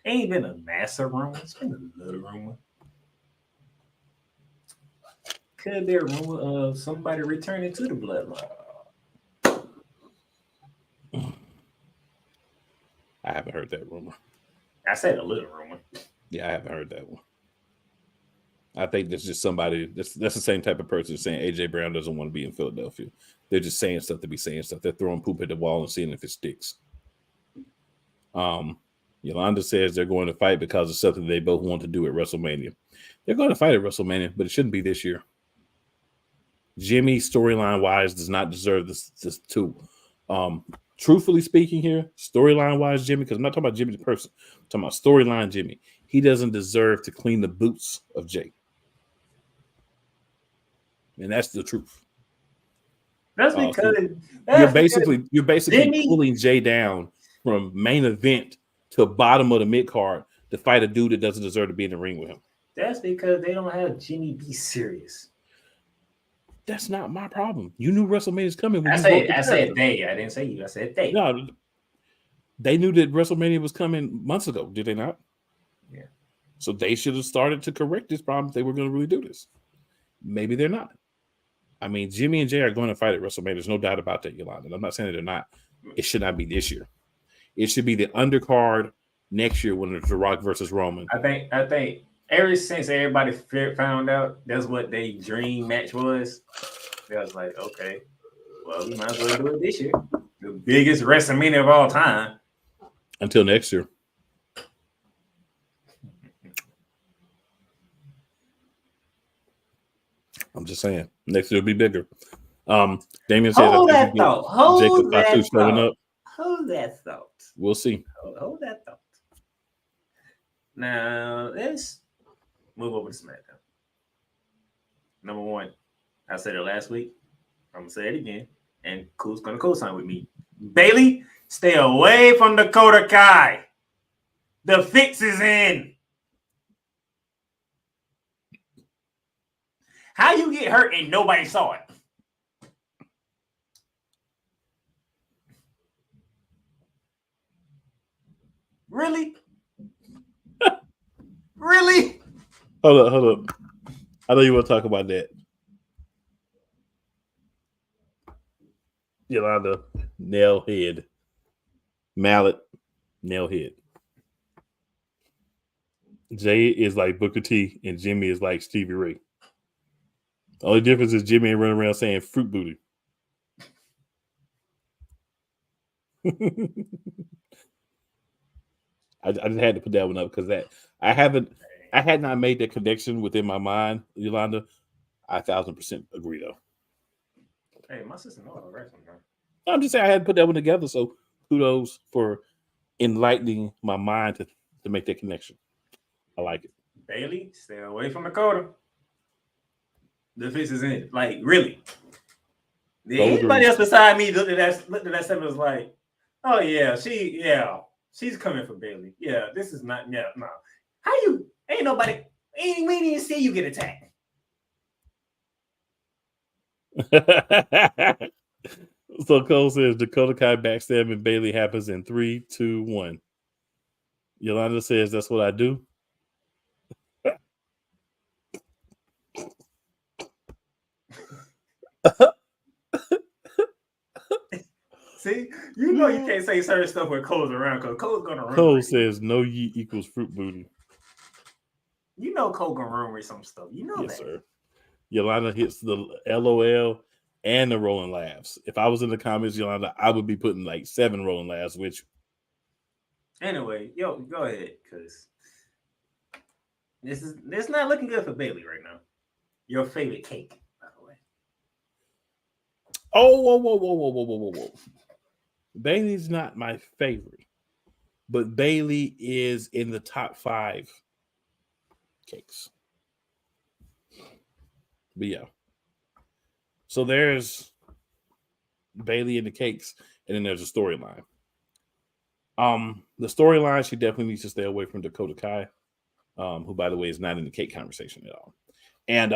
Ain't been a massive rumor. It's been a little rumor. Could be a rumor of somebody returning to the bloodline. I haven't heard that rumor. I said a little rumor. Yeah, I haven't heard that one. I think that's just somebody that's the same type of person saying AJ Brown doesn't want to be in Philadelphia. They're just saying stuff to be saying stuff. They're throwing poop at the wall and seeing if it sticks. Yolanda says they're going to fight because of something they both want to do at WrestleMania. They're going to fight at WrestleMania, but it shouldn't be this year. Jimmy, storyline wise, does not deserve this too. Truthfully speaking here, storyline wise, Jimmy, because I'm not talking about Jimmy the person, I'm talking about storyline Jimmy. He doesn't deserve to clean the boots of Jay. And that's the truth. That's because you're basically Jimmy, pulling Jay down from main event to bottom of the mid card to fight a dude that doesn't deserve to be in the ring with him. That's because they don't have Jimmy be serious. That's not my problem. You knew WrestleMania's coming. When I said they. I didn't say you. I said they. No, they knew that WrestleMania was coming months ago. Did they not? Yeah. So they should have started to correct this problem if they were going to really do this. Maybe they're not. I mean, Jimmy and Jay are going to fight at WrestleMania. There's no doubt about that, Yolanda. I'm not saying that they're not. It should not be this year. It should be the undercard next year when it's The Rock versus Roman. I think ever since everybody found out that's what their dream match was, they was like, okay, well, we might as well do it this year. The biggest WrestleMania of all time. Until next year. I'm just saying. Next year will be bigger. Damien says Hold that thought. Hold that thought. Hold that thought. We'll see. Hold that thought. Now, let's move over to SmackDown. Number one, I said it last week. I'm going to say it again. And Cool's going to co-sign with me. Bailey, stay away from Dakota Kai. The fix is in. How you get hurt and nobody saw it? Really? Really? Hold up. I know you want to talk about that. Yolanda, nail head. Mallet, nail head. Jay is like Booker T and Jimmy is like Stevie Ray. The only difference is Jimmy ain't running around saying fruit booty. I just had to put that one up because I had not made that connection within my mind, Yolanda. I 1,000% agree though. Hey, my sister knows all right sometimes. I'm just saying I had to put that one together. So kudos for enlightening my mind to make that connection. I like it. Bailey, stay away from Dakota. The fix is in. Like, really. Anybody else beside me looked at that stuff and was like, oh yeah, she's coming for Bailey. Yeah, this is not, no. How you, we didn't even see you get attacked. So Cole says Dakota Kai backstabbing Bailey happens in 3, 2, 1. Yolanda says that's what I do. See, you know you can't say certain stuff when Cole's around because Cole's gonna run. Cole says no ye equals fruit booty. You know Cole gonna run with some stuff. You know yes, that. Sir. Yolanda hits the LOL and the rolling laughs. If I was in the comments, Yolanda, I would be putting like 7 rolling laughs with you. Anyway, go ahead, because this not looking good for Bailey right now. Your favorite cake, by the way. Oh, whoa. Bailey's not my favorite. but Bailey is in the top 5 cakes. But yeah. So there's Bailey in the cakes, and then there's a storyline. The storyline, she definitely needs to stay away from Dakota Kai, who, by the way, is not in the cake conversation at all. And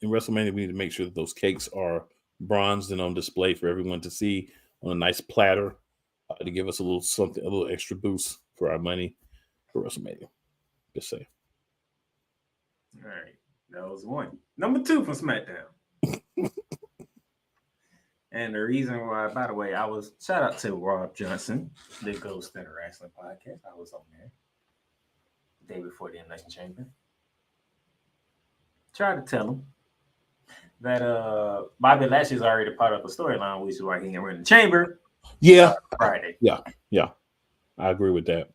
in WrestleMania, we need to make sure that those cakes are bronzed and on display for everyone to see on a nice platter to give us a little something, a little extra boost for our money for WrestleMania. Just say. All right, that was one. Number 2 from SmackDown. And the reason why, by the way, shout out to Rob Johnson, the Ghost in the Wrestling podcast. I was on there the day before the Elimination Chamber. Tried to tell him that Bobby Lashley's already part of a storyline, which is why he ain't in the chamber. Yeah. Friday. Yeah. I agree with that.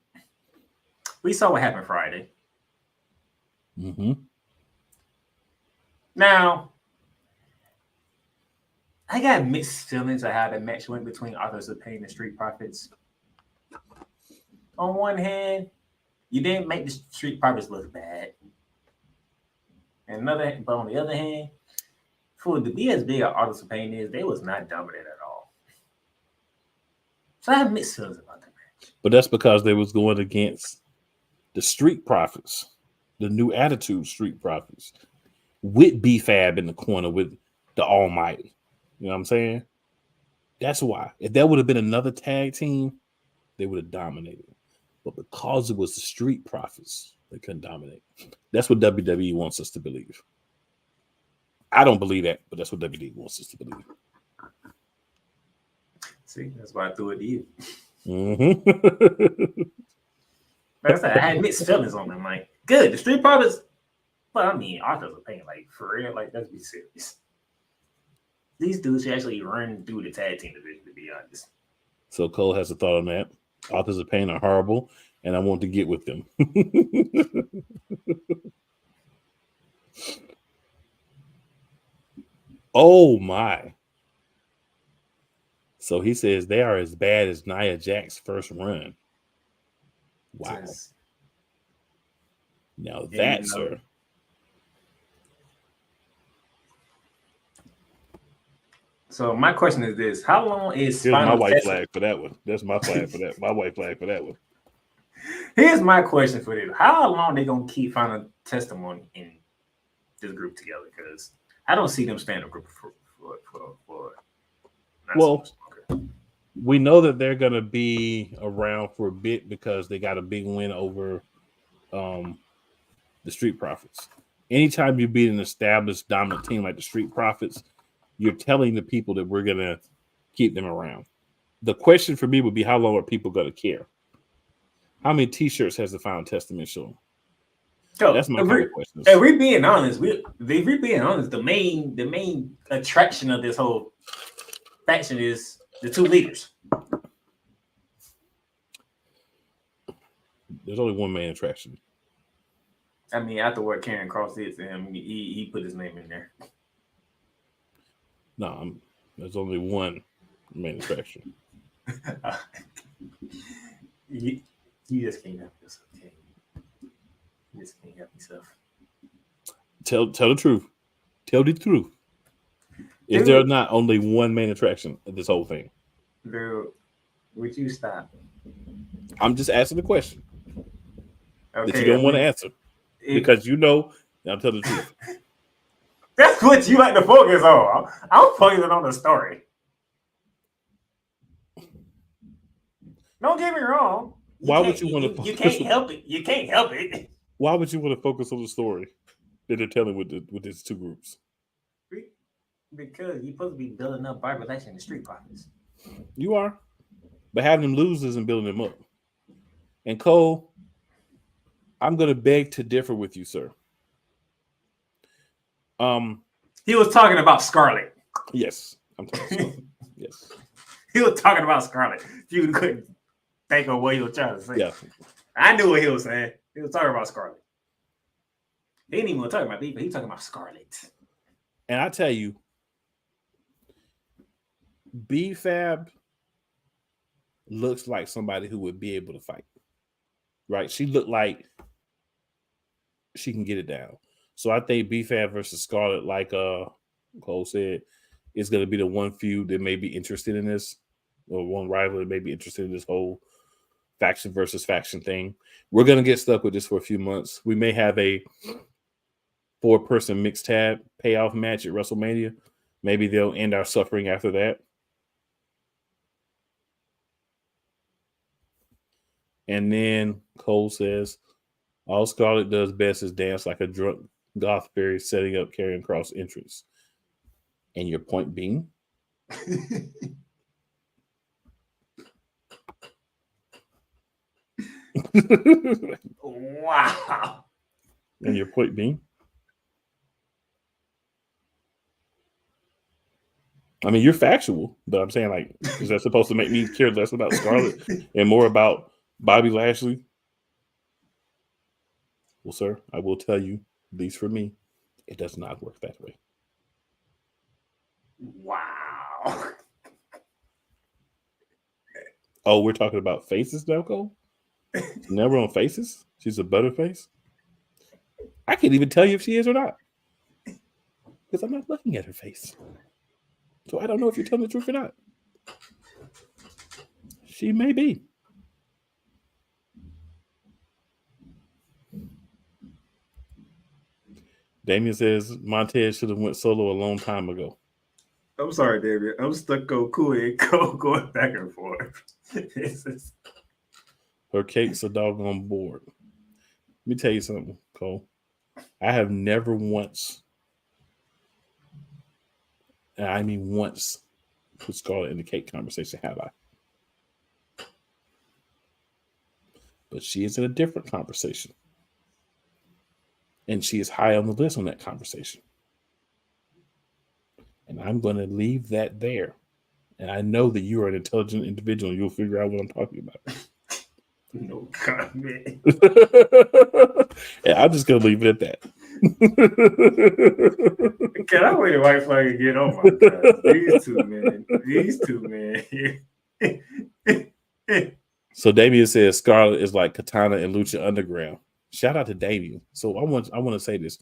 We saw what happened Friday. Mm-hmm. Now, I got mixed feelings of how the match went between Authors of Pain and Street Profits. On one hand, you didn't make the Street Profits look bad. But on the other hand, for to be as big as Authors of Pain is, they was not dominant at all. So I have mixed feelings about that match. But that's because they was going against the Street Profits, the New Attitude Street Profits, with B-Fab in the corner with the Almighty. You know what I'm saying? That's why. If that would have been another tag team, they would have dominated. But because it was the Street Profits, they couldn't dominate. That's what WWE wants us to believe. I don't believe that, but that's what WWE wants us to believe. See, that's why I threw it to you. Mm-hmm. Like I said, I had mixed feelings on them. Like, good, the Street Profits. But I mean, Authors of Pain, like, for real, like, let's be serious. These dudes should actually run through the tag team division, to be honest. So Cole has a thought on that. Authors of Pain are horrible, and I want to get with them. Oh, my. So he says they are as bad as Nia Jax's first run. Wow. Yes. Now that, sir. So my question is this: how long is Here's my white testing? flag for that one. That's my flag for that. My white flag for that one. Here's my question for this: how long they gonna keep Final Testimony in this group together? Because I don't see them staying a group for well, we know that they're gonna be around for a bit because they got a big win over the Street Profits. Anytime you beat an established dominant team like the Street Profits, you're telling the people that we're going to keep them around. The question for me would be, how long are people going to care? How many T-shirts has the Final Testament shown? That's my kind of question. If we're being honest, the main attraction of this whole faction is the 2 leaders. There's only one main attraction. I mean, after what Karen Cross did to him, he put his name in there. No, there's only one main attraction. You just can't help yourself. Okay? You just can't help yourself. Tell the truth. Tell the truth. Is there not only one main attraction of this whole thing? Dude, would you stop? I'm just asking the question Okay, that you don't want to answer because you know. I'll tell the truth. That's what you like to focus on. I'm focusing on the story. Don't get me wrong. Why would you want to? You can't help it. You can't help it. Why would you want to focus on the story that they're telling with these 2 groups? Because you're supposed to be building up Bobby Lashley and the Street Profits. You are, but having them lose isn't building them up. And Cole, I'm going to beg to differ with you, sir. He was talking about Scarlett. Yes, I'm talking about Scarlett. Yes, he was talking about Scarlett. You couldn't think of what he was trying to say. Yeah, I knew what he was saying. He was talking about Scarlett. He didn't even want to talk about people. He was talking about Scarlett. And I tell you, B-Fab looks like somebody who would be able to fight. Right? She looked like she can get it down. So I think B-Fab versus Scarlett, like Cole said, is going to be the one feud that may be interested in this, or one rival that may be interested in this whole faction versus faction thing. We're going to get stuck with this for a few months. We may have a 4-person mixed tab payoff match at WrestleMania. Maybe they'll end our suffering after that. And then Cole says, all Scarlett does best is dance like a drunk goth fairy setting up Karrion Kross entrance. And your point being? Wow. And your point being? I mean, you're factual, but I'm saying, like, is that supposed to make me care less about Scarlett and more about Bobby Lashley? Well, sir, I will tell you, at least for me, it does not work that way. Wow. Oh, we're talking about faces now, Cole? Now we're on faces? She's a butterface? I can't even tell you if she is or not. Because I'm not looking at her face. So I don't know if you're telling the truth or not. She may be. Damien says Montez should have went solo a long time ago. I'm sorry, David. I'm stuck on Cool and Cole going back and forth. Her cake's a doggone board. Let me tell you something, Cole. I have never once, and I mean once, put Scarlett in the cake conversation, have I? But she is in a different conversation. And she is high on the list on that conversation. And I'm going to leave that there. And I know that you are an intelligent individual. And you'll figure out what I'm talking about. No comment. And I'm just going to leave it at that. Can I wait a white flag again? Oh my God. These two men. So Damien says Scarlett is like Katana and Lucha Underground. Shout out to Damien. So I want to say this.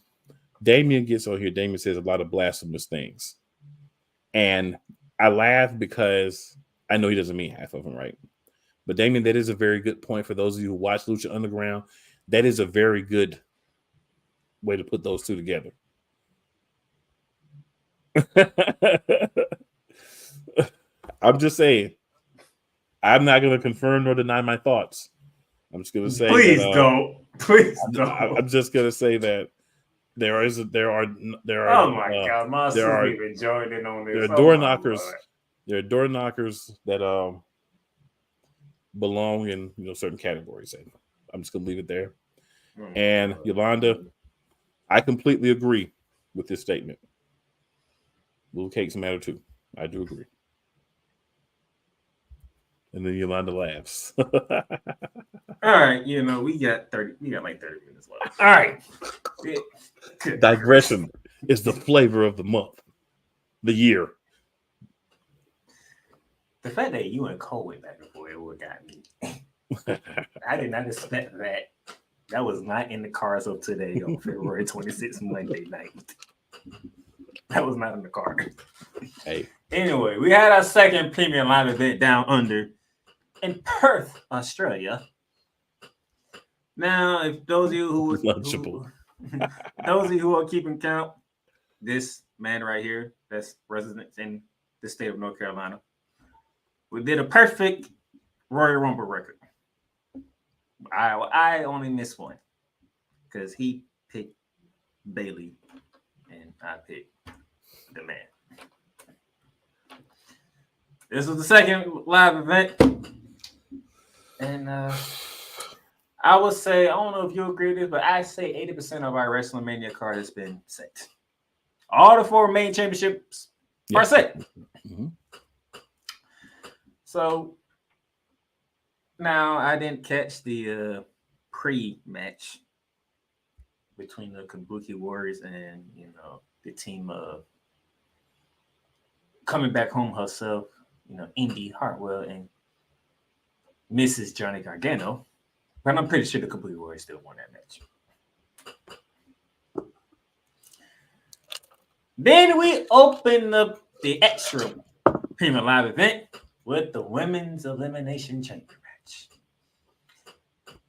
Damien gets on here. Damien says a lot of blasphemous things. And I laugh because I know he doesn't mean half of them, right? But Damien, that is a very good point for those of you who watch Lucha Underground. That is a very good way to put those two together. I'm just saying. I'm not going to confirm nor deny my thoughts. I'm just going to say, please don't. Please don't. I'm just going to say that there are. Oh my God, my sister even joined in on this. There are door knockers. There are door knockers that belong in certain categories, and I'm just going to leave it there. And Yolanda, I completely agree with this statement. Little cakes matter too. I do agree. And then Yolanda laughs. All right, we got like 30 minutes left. All right. Digression is the flavor of the month, the year. The fact that you and Cole went back and forth, it would got me. I did not expect that. That was not in the cards of today on February 26th, Monday night. That was not in the card. Hey. Anyway, we had our second premium live event down under in Perth, Australia. Now, if those of you who are keeping count, this man right here, that's resident in the state of North Carolina, we did a perfect Royal Rumble record. I only missed one because he picked Bailey and I picked the man. This was the second live event. And I would say, I don't know if you agree with this, but I say 80% of our WrestleMania card has been set. All the 4 main championships are set. Mm-hmm. So now I didn't catch the pre-match between the Kabuki Warriors and the team of coming back home herself, Indy Hartwell and Mrs. Johnny Gargano, but I'm pretty sure the Complete Warrior still won that match. Then we open up the extra premium live event with the Women's Elimination Chamber match.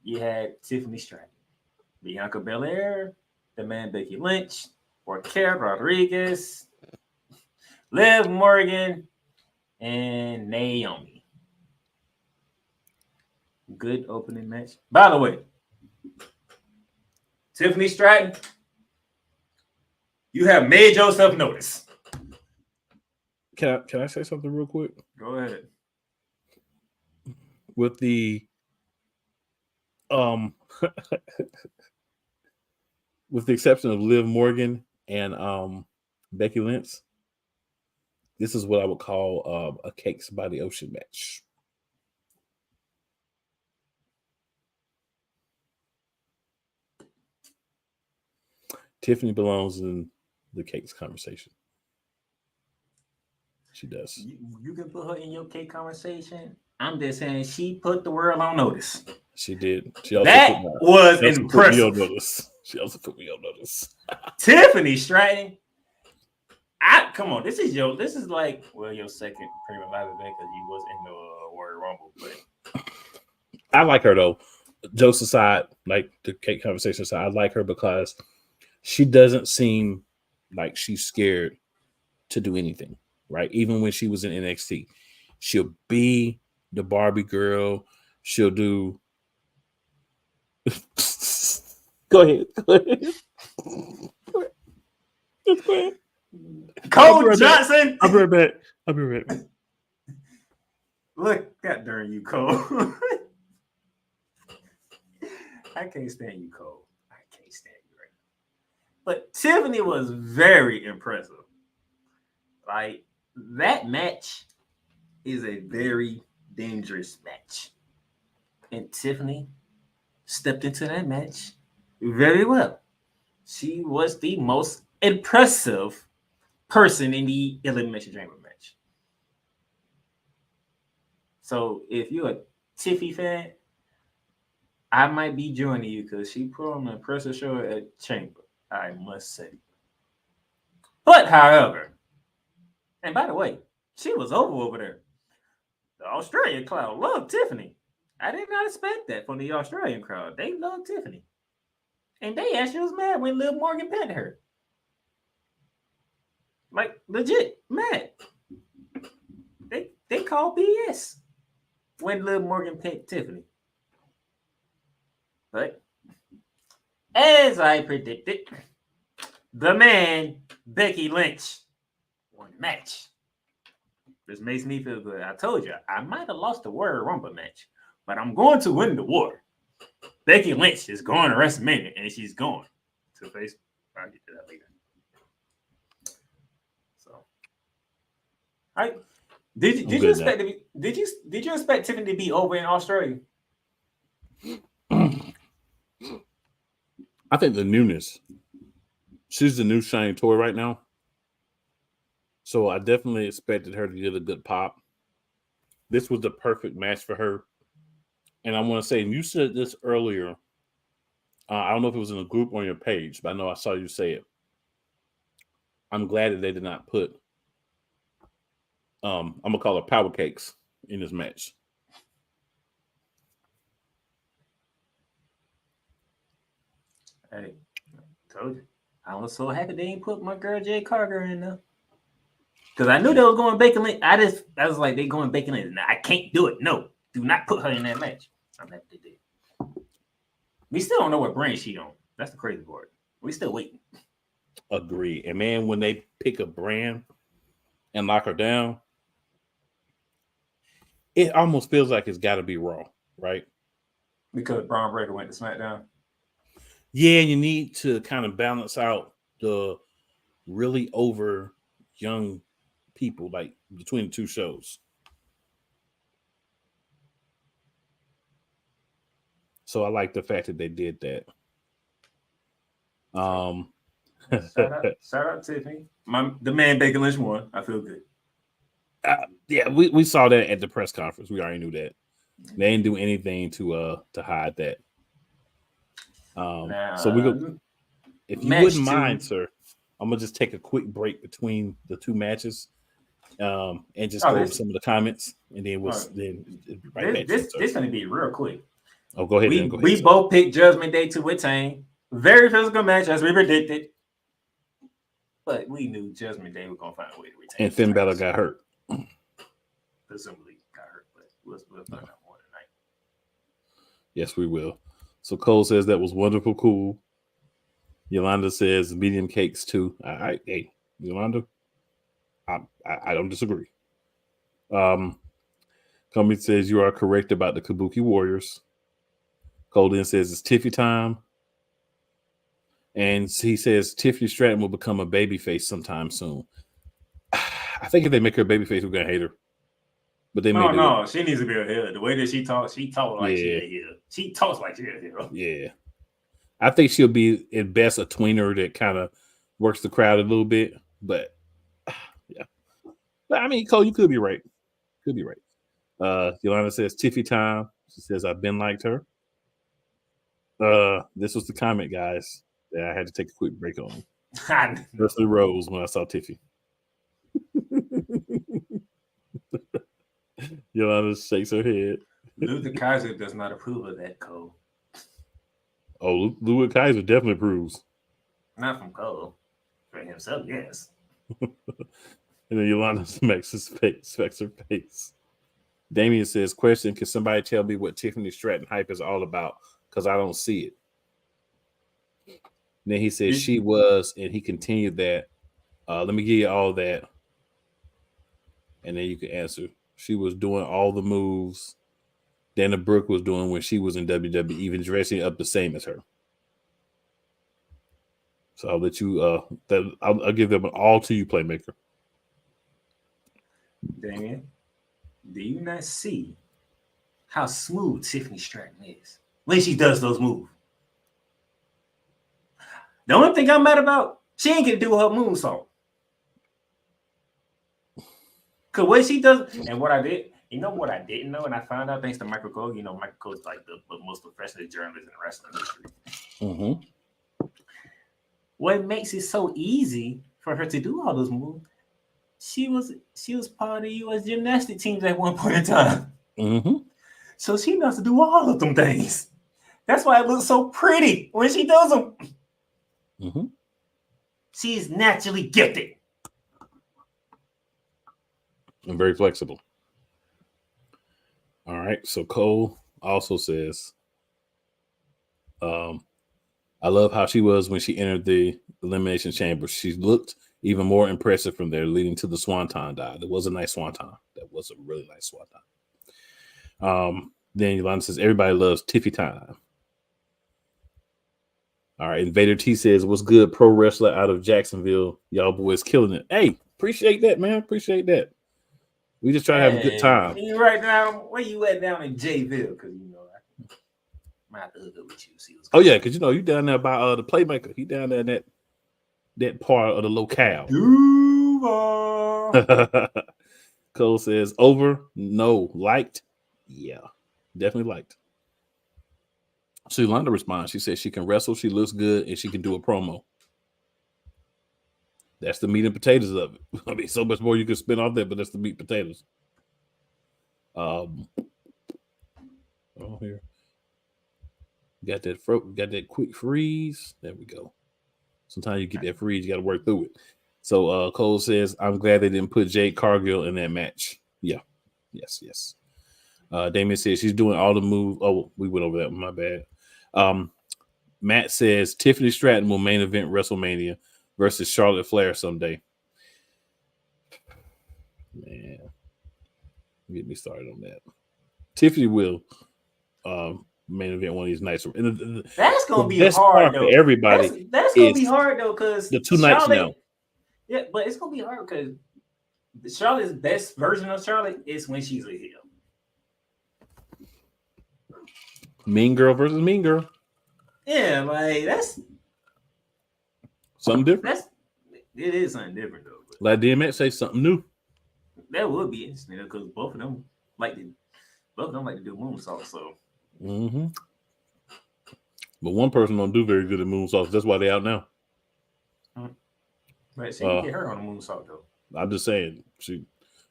You had Tiffany Stratton, Bianca Belair, the man Becky Lynch, Raquel Rodriguez, Liv Morgan, and Naomi. Good opening match. By the way, Tiffany Stratton, you have made yourself notice. Can I say something real quick? Go ahead. With the with the exception of Liv Morgan and Becky Lynch, this is what I would call a Cakes by the Ocean match. Tiffany belongs in the Cakes conversation. She does. You can put her in your cake conversation. I'm just saying she put the world on notice. She did. She also that was impressive. She also put me on notice. Tiffany Stratton. Come on, this is like your second premium live event because you was in the Royal Rumble. But I like her though. Jokes aside, like the cake conversation aside, I like her because she doesn't seem like she's scared to do anything. Right? Even when she was in NXT, she'll be the Barbie girl. She'll do. Go ahead. Just go ahead. Cole Johnson. I'll be right back. Look, God darn you, Cole. I can't stand you, Cole. I can't stand you right now. But Tiffany was very impressive. Like, that match is a very dangerous match. And Tiffany stepped into that match very well. She was the most impressive person in the Elimination Chamber match. So if you're a Tiffy fan, I might be joining you because she put on an impressive show at Chamber, I must say. But, however, and by the way, she was over there. The Australian crowd loved Tiffany. I did not expect that from the Australian crowd. They loved Tiffany. And they actually was mad when Liv Morgan petted her. Like, legit mad. They called BS when Liv Morgan pet Tiffany. But as I predicted, the man, Becky Lynch, won the match. This makes me feel good. I told you, I might have lost the Royal Rumble match, but I'm going to win the war. Becky Lynch is going to WrestleMania, and she's going to face. I'll get to that later. So, did you expect to be? Did you expect Tiffany to be over in Australia? I think the newness. She's the new shiny toy right now. So I definitely expected her to get a good pop. This was the perfect match for her. And I want to say, and you said this earlier. I don't know if it was in a group on your page, but I know I saw you say it. I'm glad that they did not put, I'm going to call it power cakes in this match. Hey, told you. I was so happy they didn't put my girl Jay Carter in there. Because I knew they were going Bacon Lynch. I was like, they going Bacon Lynch. I can't do it. No, do not put her in that match. I'm happy they did. We still don't know what brand she on. That's the crazy part. We still waiting. Agree. And man, when they pick a brand and lock her down, it almost feels like it's got to be Raw, right? Because Braun Breaker went to SmackDown. Yeah, you need to kind of balance out the really over young people, like between the two shows. So I like the fact that they did that. Shout out Tiffany. The man Bacon Lynch won. I feel good. Yeah, we saw that at the press conference. We already knew that. They didn't do anything to hide that. Now, So we go. If you wouldn't mind, sir, I'm gonna just take a quick break between the two matches, and just go over some of the comments, and then we'll right back. This gonna be real quick. Oh, go ahead. We both picked Judgment Day to retain. Very physical match as we predicted, but we knew Judgment Day was gonna find a way to retain. And Finn Balor got hurt. Presumably got hurt, but we'll find out more tonight. Yes, we will. So Cole says that was wonderful, cool. Yolanda says medium cakes too. All right, hey, Yolanda, I don't disagree. Company says you are correct about the Kabuki Warriors. Cole then says it's Tiffy time. And he says Tiffany Stratton will become a babyface sometime soon. I think if they make her a babyface, we're gonna hate her. But they no, she needs to be a heel. The way that she talks like she a heel. She talks like she a heel. Yeah. I think she'll be at best a tweener that kind of works the crowd a little bit. But yeah. But I mean, Cole, you could be right. Could be right. Yolanda says Tiffy time. She says I've been liked her. This was the comment, guys, that I had to take a quick break on. Wrestling Rose when I saw Tiffy. Yolanda shakes her head. Luther Kaiser does not approve of that, Cole. Oh, Luther Kaiser definitely approves. Not from Cole. For himself, yes. And then Yolanda smacks her face. Damien says, question, can somebody tell me what Tiffany Stratton hype is all about? Because I don't see it. And then he says she was, and he continued that. Let me give you all that. And then you can answer. She was doing all the moves Dana Brooke was doing when she was in WWE, even dressing up the same as her. So I'll let you, I'll give them an all to you, Playmaker. Damien, do you not see how smooth Tiffany Stratton is when she does those moves? The only thing I'm mad about, she ain't gonna do her moonsault. Cause what she does, and what I did, you know what I didn't know, and I found out thanks to Michael Cole. You know, Michael Cole's like the most professional journalist in wrestling history. Mm-hmm. What makes it so easy for her to do all those moves? She was part of the U.S. gymnastic teams at one point in time. Mm-hmm. So she knows to do all of them things. That's why it looks so pretty when she does them. Mm-hmm. She is naturally gifted. And very flexible. All right. So Cole also says, I love how she was when she entered the Elimination Chamber. She looked even more impressive from there, leading to the Swanton dive. It was a nice Swanton. That was a really nice Swanton. Then Yolanda says, everybody loves Tiffy time. All right. Invader T says, what's good, pro wrestler out of Jacksonville? Y'all boys killing it. Hey, appreciate that, man. Appreciate that. We just try to have a good time. You right now, where you at down in Jayville? Because you know I might have to hook up with you. See what's going on. Because you know you down there by the Playmaker. He down there in that part of the locale. Cole says over, no, liked, yeah, definitely liked. So Yolanda responds. She says she can wrestle, she looks good, and she can do a promo. That's the meat and potatoes of it. I mean, so much more you can spin off that, but that's the meat and potatoes. Here. Got that quick freeze. There we go. Sometimes you get that freeze, you got to work through it. So Cole says, I'm glad they didn't put Jade Cargill in that match. Yeah. Yes. Damien says she's doing all the moves. Oh, we went over that. My bad. Matt says Tiffany Stratton will main event WrestleMania versus Charlotte Flair someday. Man, get me started on that. Tiffany will main event one of these nights. That's gonna be hard though. For everybody, that's gonna be hard though, because the 2 nights now. Yeah, but it's gonna be hard because Charlotte's best version of Charlotte is when she's a heel. Mean Girl versus Mean Girl. Yeah, like that's something different. It is something different though. Like DMX say something new. That would be interesting because both of them like both of them like to do moonsaults, so. Mm-hmm. But one person don't do very good at moonsaults. That's why they out now. Right, she didn't get hurt on a moonsault though. I'm just saying, she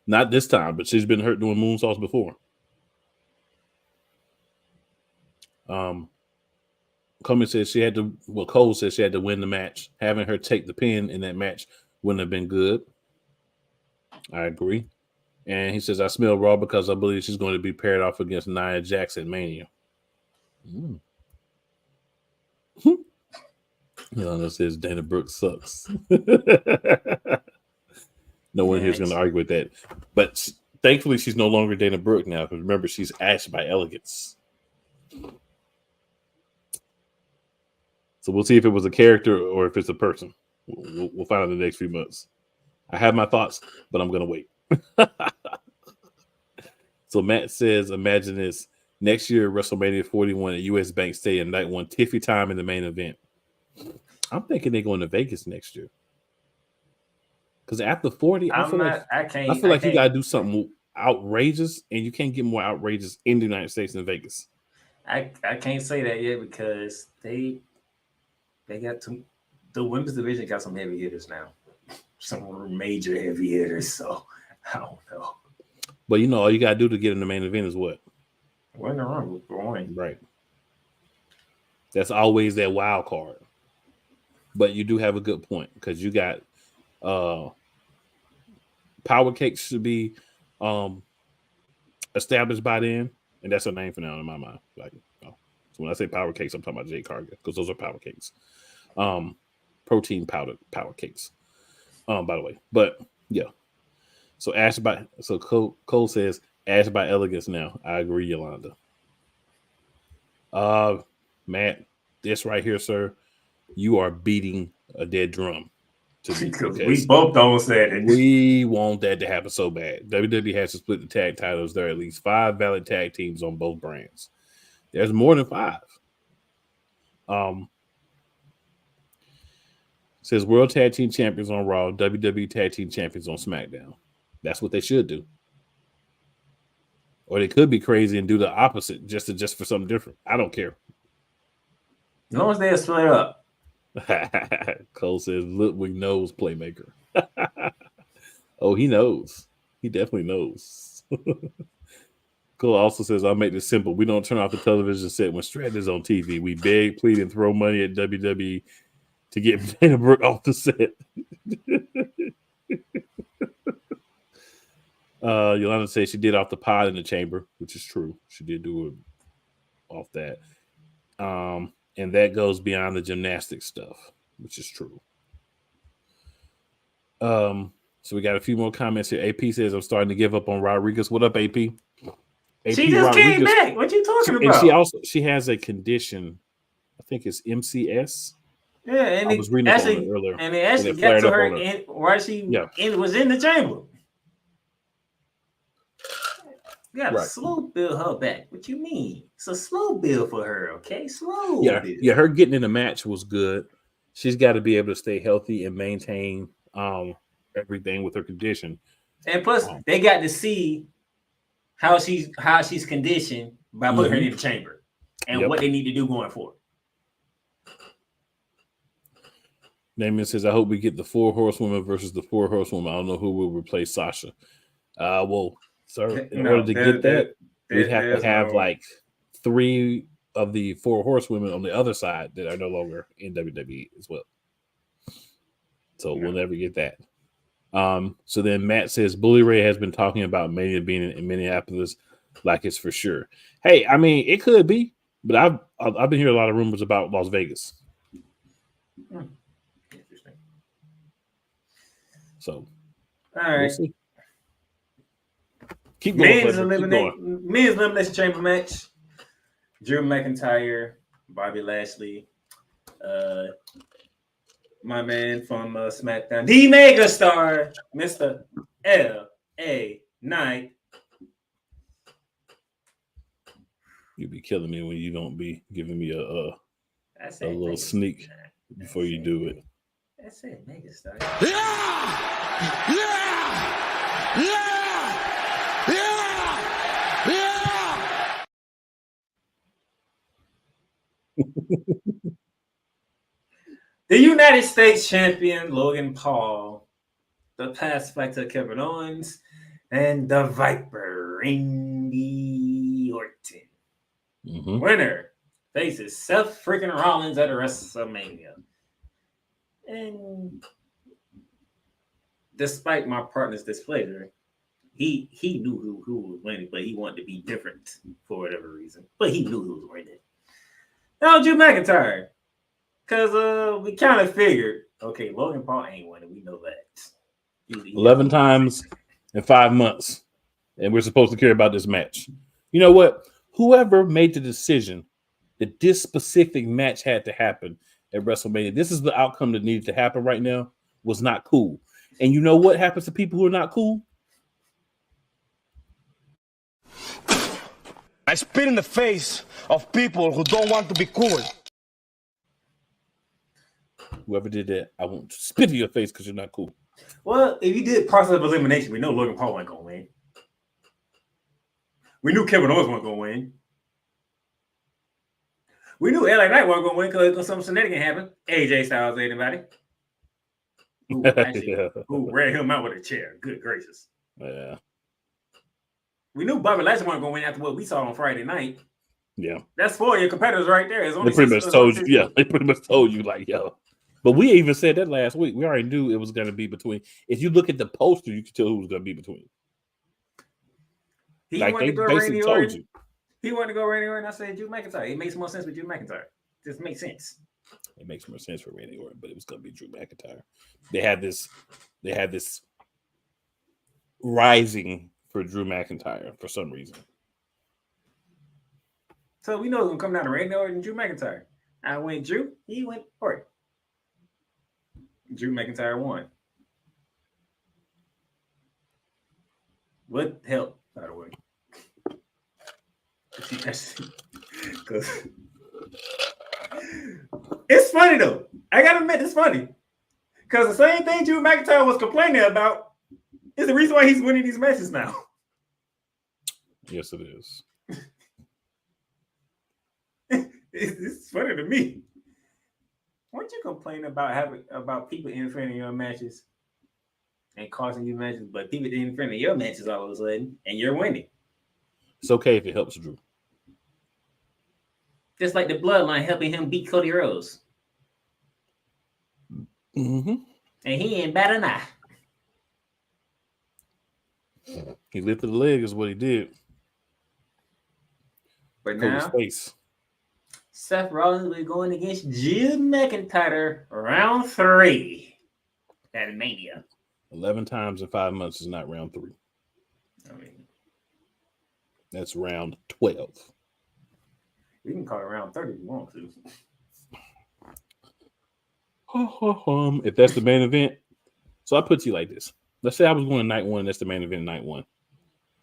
not this time, but she's been hurt doing moonsaults before. Comey says she had to. Well, Cole says she had to win the match. Having her take the pin in that match wouldn't have been good. I agree. And he says, I smell Raw because I believe she's going to be paired off against Nia Jax at Mania. Yolanda says Dana Brooke sucks. No one here is going to argue with that. But thankfully, she's no longer Dana Brooke now. Because remember, she's Ash by Elegance. So we'll see if it was a character or if it's a person. We'll find out in the next few months. I have my thoughts, but I'm going to wait. So Matt says, imagine this. Next year, WrestleMania 41 at US Bank Stadium, night one, Tiffy time in the main event. I'm thinking they're going to Vegas next year. Because after 40, I feel like you got to do something outrageous, and you can't get more outrageous in the United States than Vegas. I can't say that yet because they got the women's division got some heavy hitters now. Some major heavy hitters, so I don't know. But you know, all you got to do to get in the main event is what? Win the run with Brian. Right. That's always that wild card. But you do have a good point because you got Power Cakes should be established by then, and that's a name for now in my mind. Like, so when I say Power Cakes, I'm talking about Jade Cargill because those are Power Cakes, protein powder Power Cakes. By the way, but yeah. So Cole says Ash by Elegance now. I agree, Yolanda. Matt, this right here, sir, you are beating a dead drum. Because we both don't say it. We want that to happen so bad. WWE has to split the tag titles. There are at least 5 valid tag teams on both brands. There's more than 5. Says World Tag Team Champions on Raw, WWE Tag Team Champions on SmackDown. That's what they should do. Or they could be crazy and do the opposite just for something different. I don't care. As long as they split up. Cole says Ludwig knows playmaker. Oh, he knows. He definitely knows. Cole also says, I'll make this simple. We don't turn off the television set when Stratton is on TV. We beg, plead, and throw money at WWE to get Dana Brooke off the set. Yolanda says she did off the pod in the chamber, which is true. She did do it off that. And that goes beyond the gymnastics stuff, which is true. So we got a few more comments here. AP says, I'm starting to give up on Rodriguez. What up, AP? She just came back. What you talking about? And she has a condition. I think it's MCS. Yeah, and I was reading it earlier. And they actually got to her while she was in the chamber. You got to slow build her back. What you mean? It's a slow build for her, okay? Slow build. Yeah, her getting in the match was good. She's got to be able to stay healthy and maintain everything with her condition. And plus, they got to see how she's conditioned by putting her in the chamber and what they need to do going forward. Damien says, I hope we get the 4 horsewomen versus the 4 horsewomen. I don't know who will replace Sasha. Well, sir, in order to get that, we'd have to have like 3 of the 4 horsewomen on the other side that are no longer in WWE as well. So we'll never get that. So then Matt says, Bully Ray has been talking about Mania being in Minneapolis like it's for sure. Hey, I mean, it could be, but I've been hearing a lot of rumors about Las Vegas. Interesting. So, all right. We'll see. Keep going. Men's Elimination Chamber match. Drew McIntyre, Bobby Lashley, my man from SmackDown, the Mega Star, Mr. L.A. Knight. You be killing me when you don't be giving me a little sneak before you do it. That's it, Mega Star. The United States champion Logan Paul, the past fighter Kevin Owens, and the Viper Randy Orton. Mm-hmm. Winner faces Seth freaking Rollins at WrestleMania. And despite my partner's displeasure, he knew who was winning, but he wanted to be different for whatever reason. But he knew who was winning. Now Drew McIntyre. Because we kind of figured, okay, Logan Paul ain't winning. We know that. 11 times in 5 months. And we're supposed to care about this match. You know what? Whoever made the decision that this specific match had to happen at WrestleMania, this is the outcome that needed to happen right now, was not cool. And you know what happens to people who are not cool? I spit in the face of people who don't want to be cool. Whoever did that, I won't spit in your face because you're not cool. Well, if you did process of elimination, we know Logan Paul wasn't going to win. We knew Kevin Owens wasn't going to win. We knew LA Knight wasn't going to win because some shenanigans happened. AJ Styles, anybody? Who ran him out with a chair. Good gracious. Yeah. We knew Bobby Lashley wasn't going to win after what we saw on Friday night. Yeah. That's 4 of your competitors right there. They pretty much told you. Yeah, they pretty much told you, like, yo. But we even said that last week. We already knew it was going to be between. If you look at the poster, you can tell who was going to be between. He like, they basically told you. He wanted to go Randy Orton. I said Drew McIntyre. It makes more sense with Drew McIntyre. Just makes sense. It makes more sense for Randy Orton, but it was going to be Drew McIntyre. They had this rising for Drew McIntyre for some reason. So we know it's going to come down to Randy Orton and Drew McIntyre. I went Drew. He went Orton. Drew McIntyre won. What helped, by the way? Because it's funny though. I gotta admit, it's funny. Because the same thing Drew McIntyre was complaining about is the reason why he's winning these matches now. Yes, it is. It's funny to me. Weren't you complaining about people interfering in your matches and causing you matches, but people interfering in your matches all of a sudden, and you're winning? It's okay if it helps Drew. Just like the Bloodline helping him beat Cody Rhodes. Mm-hmm. And he ain't bad enough. He lifted the leg is what he did. But Cody's now, face. Seth Rollins will be going against Drew McIntyre round 3 at Mania. 11 times in 5 months is not round 3. I mean, that's round 12. We can call it round 30 if you want to. If that's the main event, so I put to you like this. Let's say I was going to night 1, and that's the main event night 1.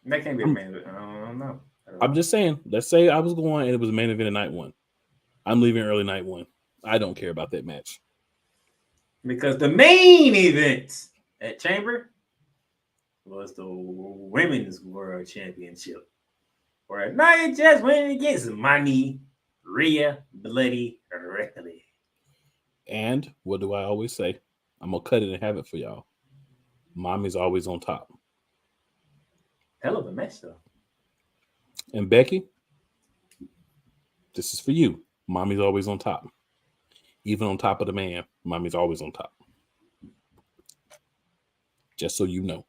That can't be a main event. I don't know. I'm just saying, let's say I was going and it was a main event of night 1. I'm leaving early night 1. I don't care about that match. Because the main event at Chamber was the Women's World Championship, where Nia Jax went against Mommy Rhea Bloody Ripley. And what do I always say? I'm going to cut it and have it for y'all. Mommy's always on top. Hell of a match, though. And Becky, this is for you. Mommy's always on top. Even on top of the man, Mommy's always on top. Just so you know.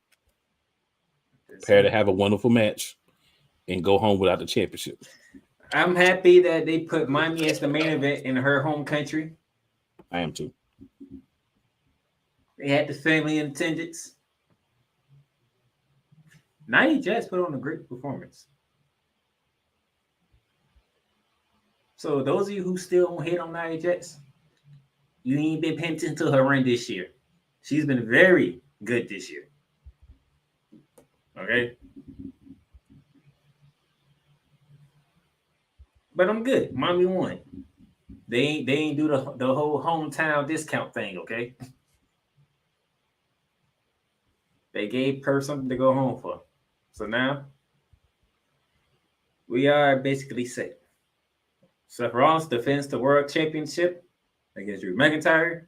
Prepare to have a wonderful match and go home without the championship. I'm happy that they put Mommy as the main event in her home country. I am too. They had the family in attendance. Nia Jax put on a great performance. So those of you who still don't hate on Nia Jax, you ain't been paying attention to her run this year. She's been very good this year. Okay? But I'm good. Mommy won. They ain't do the whole hometown discount thing, okay? They gave her something to go home for. So now we are basically set. Seth Rollins defends the World Championship against Drew McIntyre.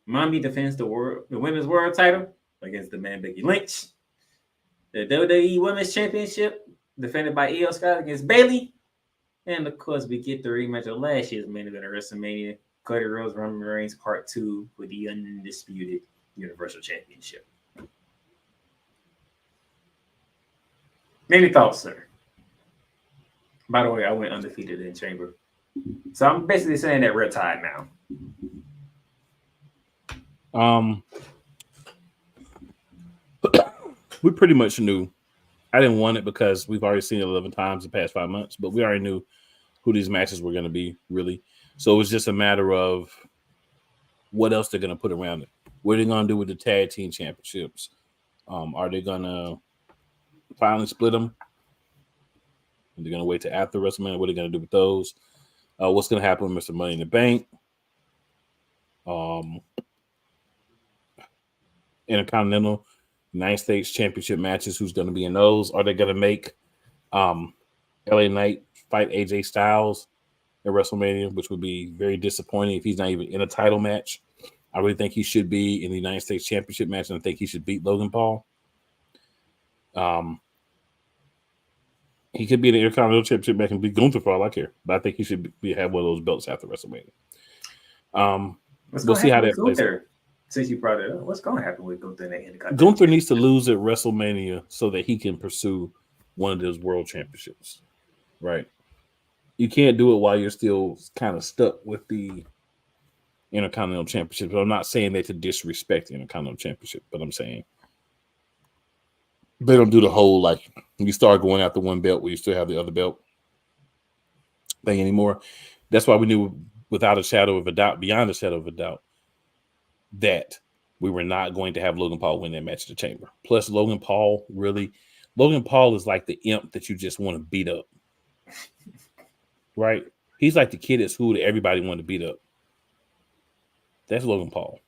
Mommy defends the Women's World Title against the man Becky Lynch. The WWE Women's Championship defended by Io Sky against Bayley. And of course, we get the rematch of last year's main event of WrestleMania, Cody Rhodes, Roman Reigns Part 2 for the undisputed Universal Championship. Any thoughts, sir? By the way, I went undefeated in Chamber. So I'm basically saying that we're tied now. We pretty much knew. I didn't want it because we've already seen it 11 times in the past 5 months, but we already knew who these matches were going to be, really. So it was just a matter of what else they're going to put around it. What are they going to do with the tag team championships? Are they going to finally split them? Are they going to wait till after WrestleMania? What are they going to do with those? What's going to happen with Mr. Money in the Bank? Intercontinental United States Championship matches. Who's going to be in those? Are they going to make LA Knight fight AJ Styles at WrestleMania, which would be very disappointing if he's not even in a title match? I really think he should be in the United States Championship match, and I think he should beat Logan Paul. He could be in the Intercontinental Championship match and beat Gunther for all I care, but I think he should have one of those belts after WrestleMania. We'll see how that plays out. Since you brought it up, what's going to happen with Gunther in the Intercontinental? Gunther needs to lose at WrestleMania so that he can pursue one of those world championships, right? You can't do it while you're still kind of stuck with the Intercontinental Championship. But I'm not saying that to disrespect the Intercontinental Championship, but I'm saying they don't do the whole, like, you start going after one belt where you still have the other belt thing anymore. That's why we knew without a shadow of a doubt, beyond a shadow of a doubt, that we were not going to have Logan Paul win that match at the Chamber. Plus, Logan Paul is like the imp that you just want to beat up. Right? He's like the kid at school that everybody wanted to beat up. That's Logan Paul.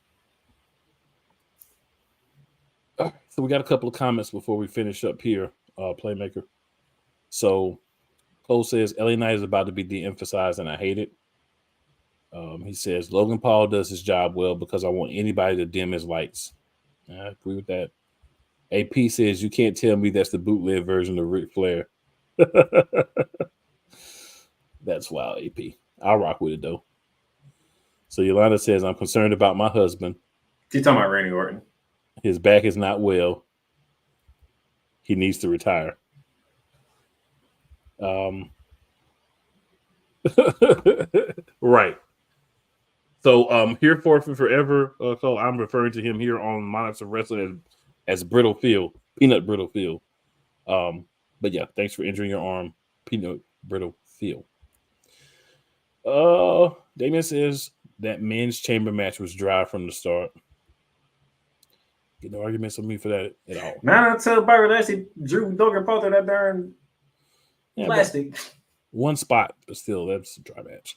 So we got a couple of comments before we finish up here, Playmaker. So Cole says, LA Knight is about to be de-emphasized and I hate it. He says, Logan Paul does his job well because I want anybody to dim his lights. I agree with that. AP says, you can't tell me that's the bootleg version of Ric Flair. That's wild, AP. I'll rock with it, though. So Yolanda says, I'm concerned about my husband. She's talking about Randy Orton. His back is not well. He needs to retire. Right. So here for forever, so I'm referring to him here on Monarchs of Wrestling as Brittle Phil, Peanut Brittle Phil. But yeah, thanks for injuring your arm, Peanut Brittle Phil. Damien says that men's chamber match was dry from the start. Get no arguments with me for that at all. Not until Bobby Lashley drew Logan Paul to that darn plastic. One spot, but still, that's a dry match.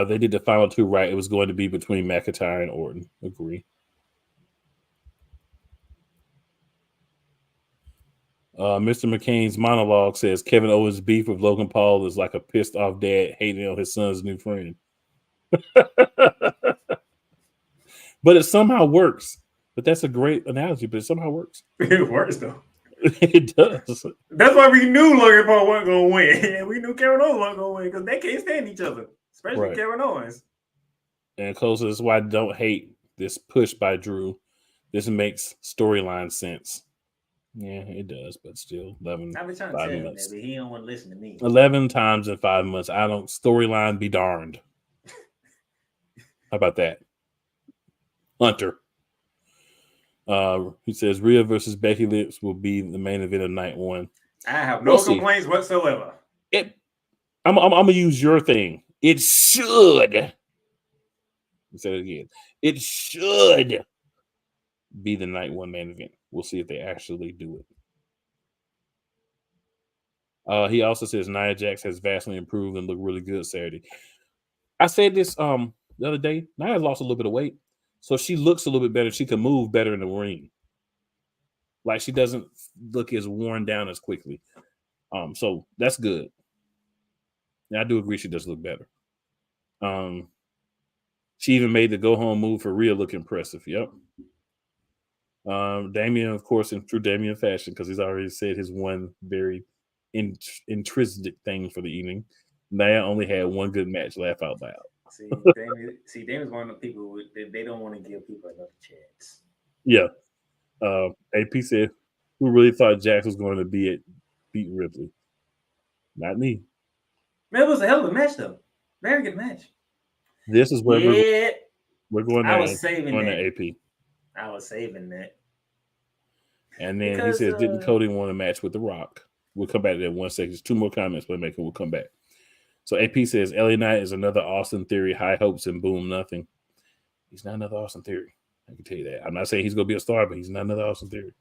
They did the final two right. It was going to be between McIntyre and Orton. Agree. Mr. McCain's monologue says Kevin Owens' beef with Logan Paul is like a pissed off dad hating on his son's new friend. But it somehow works. But that's a great analogy, but it somehow works. It works, though. It does. That's why we knew Logan Paul wasn't going to win. And we knew Kevin Owens wasn't going to win because they can't stand each other, especially Kevin Owens. And Cole says, why I don't hate this push by Drew. This makes storyline sense. Yeah, it does, but still, 11 I've been trying to tell him that, but he don't want to listen to me. 11 times in 5 months. I don't storyline be darned. How about that? Hunter. He says Rhea versus Becky Lynch will be the main event of night one. I have no complaints whatsoever. I'm gonna use your thing. It should. Say it again. It should be the night one main event. We'll see if they actually do it. He also says Nia Jax has vastly improved and looked really good Saturday. I said this the other day. Nia lost a little bit of weight, so she looks a little bit better. She can move better in the ring. Like she doesn't look as worn down as quickly. So that's good. And I do agree she does look better. She even made the go home move for Rhea look impressive. Yep. Damian, of course, in true Damian fashion, because he's already said his one very intrinsic thing for the evening. Nia only had one good match. Laugh out loud. Damian's one of the people who they don't want to give people another chance. Yeah. AP said, "Who really thought Jax was going to beat Ripley? Not me." Man, it was a hell of a match, though. Very good match. This is where we're going. I was saving that. AP. I was saving that. And then he says, "Didn't Cody want a match with The Rock?" We'll come back to that in 1 second. There's 2 more comments, but we'll come back. So AP says, "LA Knight is another Austin Theory. High hopes and boom, nothing." He's not another Austin Theory. I can tell you that. I'm not saying he's going to be a star, but he's not another Austin Theory.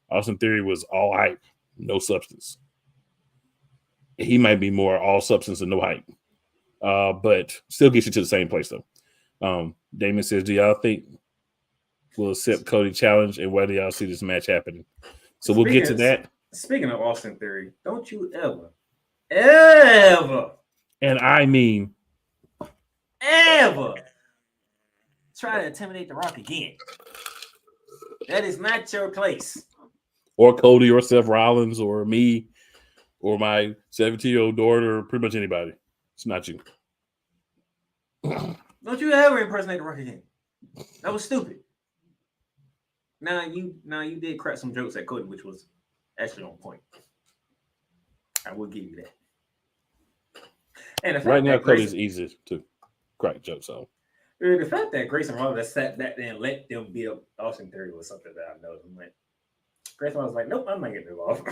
Austin Theory was all hype, no substance. He might be more all substance and no hype, but still gets you to the same place, though. Damon says, "Do y'all think we'll accept Cody challenge, and where do y'all see this match happening?" So we'll get to that. Speaking of Austin Theory, don't you ever, and I mean ever try to intimidate The Rock again. That is not your place. Or Cody or Seth Rollins or me or my 17-year-old daughter or pretty much anybody. It's not you. Don't you ever impersonate The Rock again. That was stupid. Now you did crack some jokes at Cody, which was actually on point. I will give you that. And right now, Cody's easy to crack jokes on. The fact that Grayson Waller sat back there and let them beat up Austin Theory was something that I noticed. I'm like, Grayson Waller was like, "Nope, I'm not getting involved."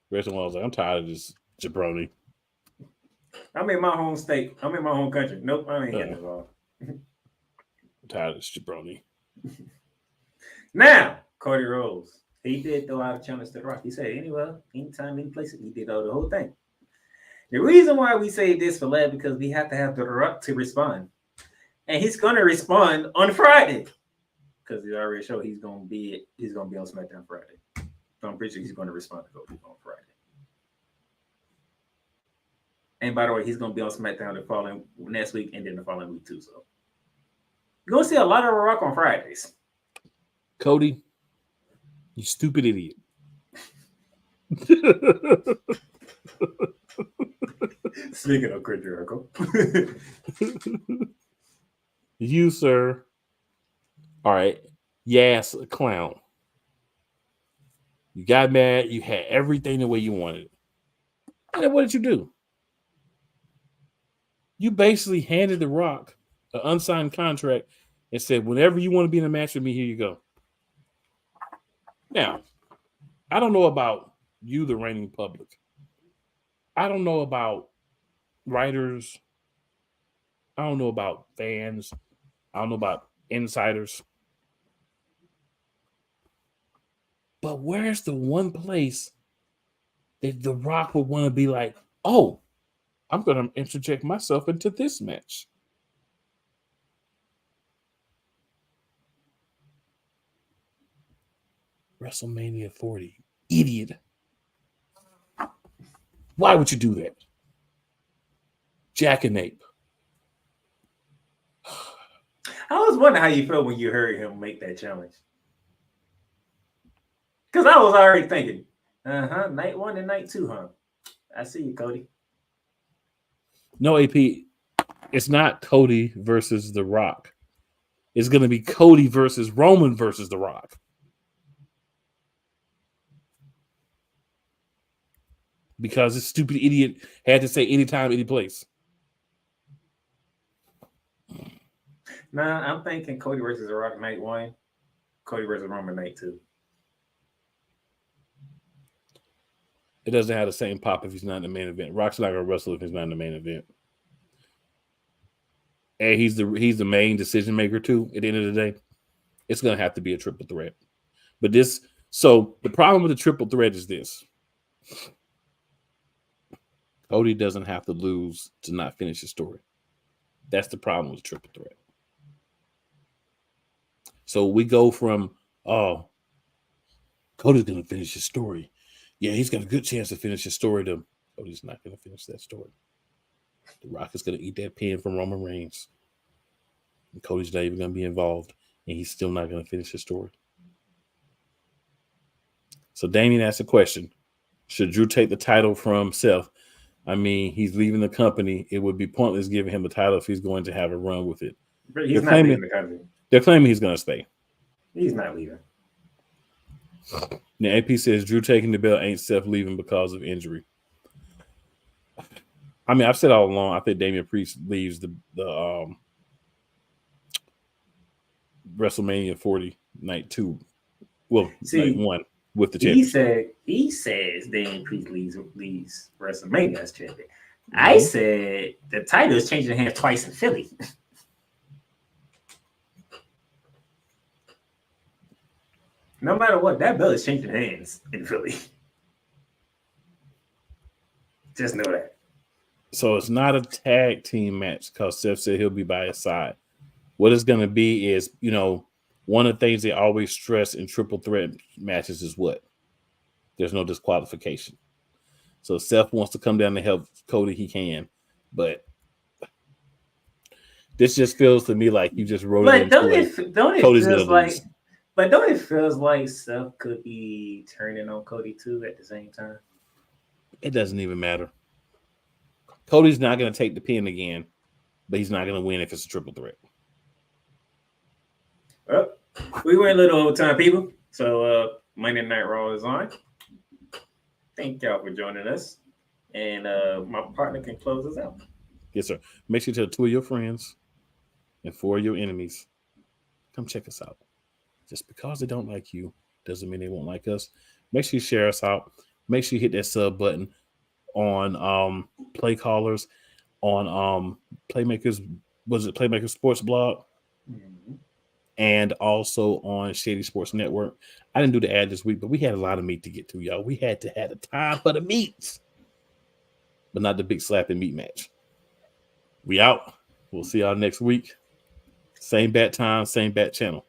Grayson Waller was like, "I'm tired of this jabroni. I'm in my home state. I'm in my home country. Nope, I ain't getting involved." I'm tired of this jabroni. Now, Cody Rhodes. He did throw out a challenge to The Rock. He said, anywhere, anytime, any place, he did the whole thing. The reason why we say this for last because we have to have The Rock to respond. And he's going to respond on Friday. Because he already showed he's going to be on SmackDown Friday. So I'm pretty sure he's going to respond to Cody on Friday. And by the way, he's going to be on SmackDown the following next week and then the following week too. So you're going to see a lot of The Rock on Fridays. Cody, you stupid idiot. Speaking of Chris Jericho. You, sir, all right, yes, a clown. You got mad. You had everything the way you wanted it. And then what did you do? You basically handed The Rock an unsigned contract and said, whenever you want to be in a match with me, here you go. Now, I don't know about you, the reigning public. I don't know about writers. I don't know about fans. I don't know about insiders. But where's the one place that The Rock would want to be like, oh, I'm going to interject myself into this match? WrestleMania 40. Idiot. Why would you do that? Jackanape. I was wondering how you felt when you heard him make that challenge. Because I was already thinking, night 1 and night 2, huh? I see you, Cody. No, AP, it's not Cody versus The Rock. It's going to be Cody versus Roman versus The Rock. Because this stupid idiot had to say anytime, any place. Nah, I'm thinking Cody versus The Rock night 1, Cody versus Roman night 2. It doesn't have the same pop if he's not in the main event. Rock's not going to wrestle if he's not in the main event. And he's the main decision maker too. At the end of the day, it's going to have to be a triple threat. But so the problem with the triple threat is this: Cody doesn't have to lose to not finish his story. That's the problem with triple threat. So we go from, oh, Cody's going to finish his story. Yeah, he's got a good chance to finish his story. Cody's not going to finish that story. The Rock is going to eat that pin from Roman Reigns. And Cody's not even going to be involved, and he's still not going to finish his story. So Damien asked a question. Should Drew take the title from Seth? I mean, he's leaving the company. It would be pointless giving him the title if he's going to have a run with it. But he's not leaving the company. They're claiming he's going to stay. He's not leaving. Now, AP says Drew taking the belt ain't Seth leaving because of injury. I mean, I've said all along, I think Damian Priest leaves the WrestleMania 40 night 2. Well, night 1 with the championship. He says Damian Priest leaves WrestleMania as champion. Mm-hmm. I said the title is changing hands twice in Philly. No matter what, that belt is changing hands in Philly. Just know that. So it's not a tag team match because Seth said he'll be by his side. What it's going to be is, you know, one of the things they always stress in triple threat matches is what? There's no disqualification. So Seth wants to come down to help Cody, he can. But this just feels to me like you just wrote it into Cody's going to lose. But don't it feels like Seth could be turning on Cody too at the same time? It doesn't even matter. Cody's not going to take the pin again, but he's not going to win if it's a triple threat. Well, we went a little over time, people. So Monday Night Raw is on. Thank y'all for joining us. And my partner can close us out. Yes, sir. Make sure you tell 2 of your friends and 4 of your enemies. Come check us out. Just because they don't like you doesn't mean they won't like us. Make sure you share us out. Make sure you hit that sub button on Play Callers, on Playmakers, was it Playmakers Sports Blog? Mm-hmm. And also on Shady Sports Network. I didn't do the ad this week, but we had a lot of meat to get to, y'all. We had to have the time for the meats, but not the big slapping meat match. We out. We'll see y'all next week. Same bat time, same bat channel.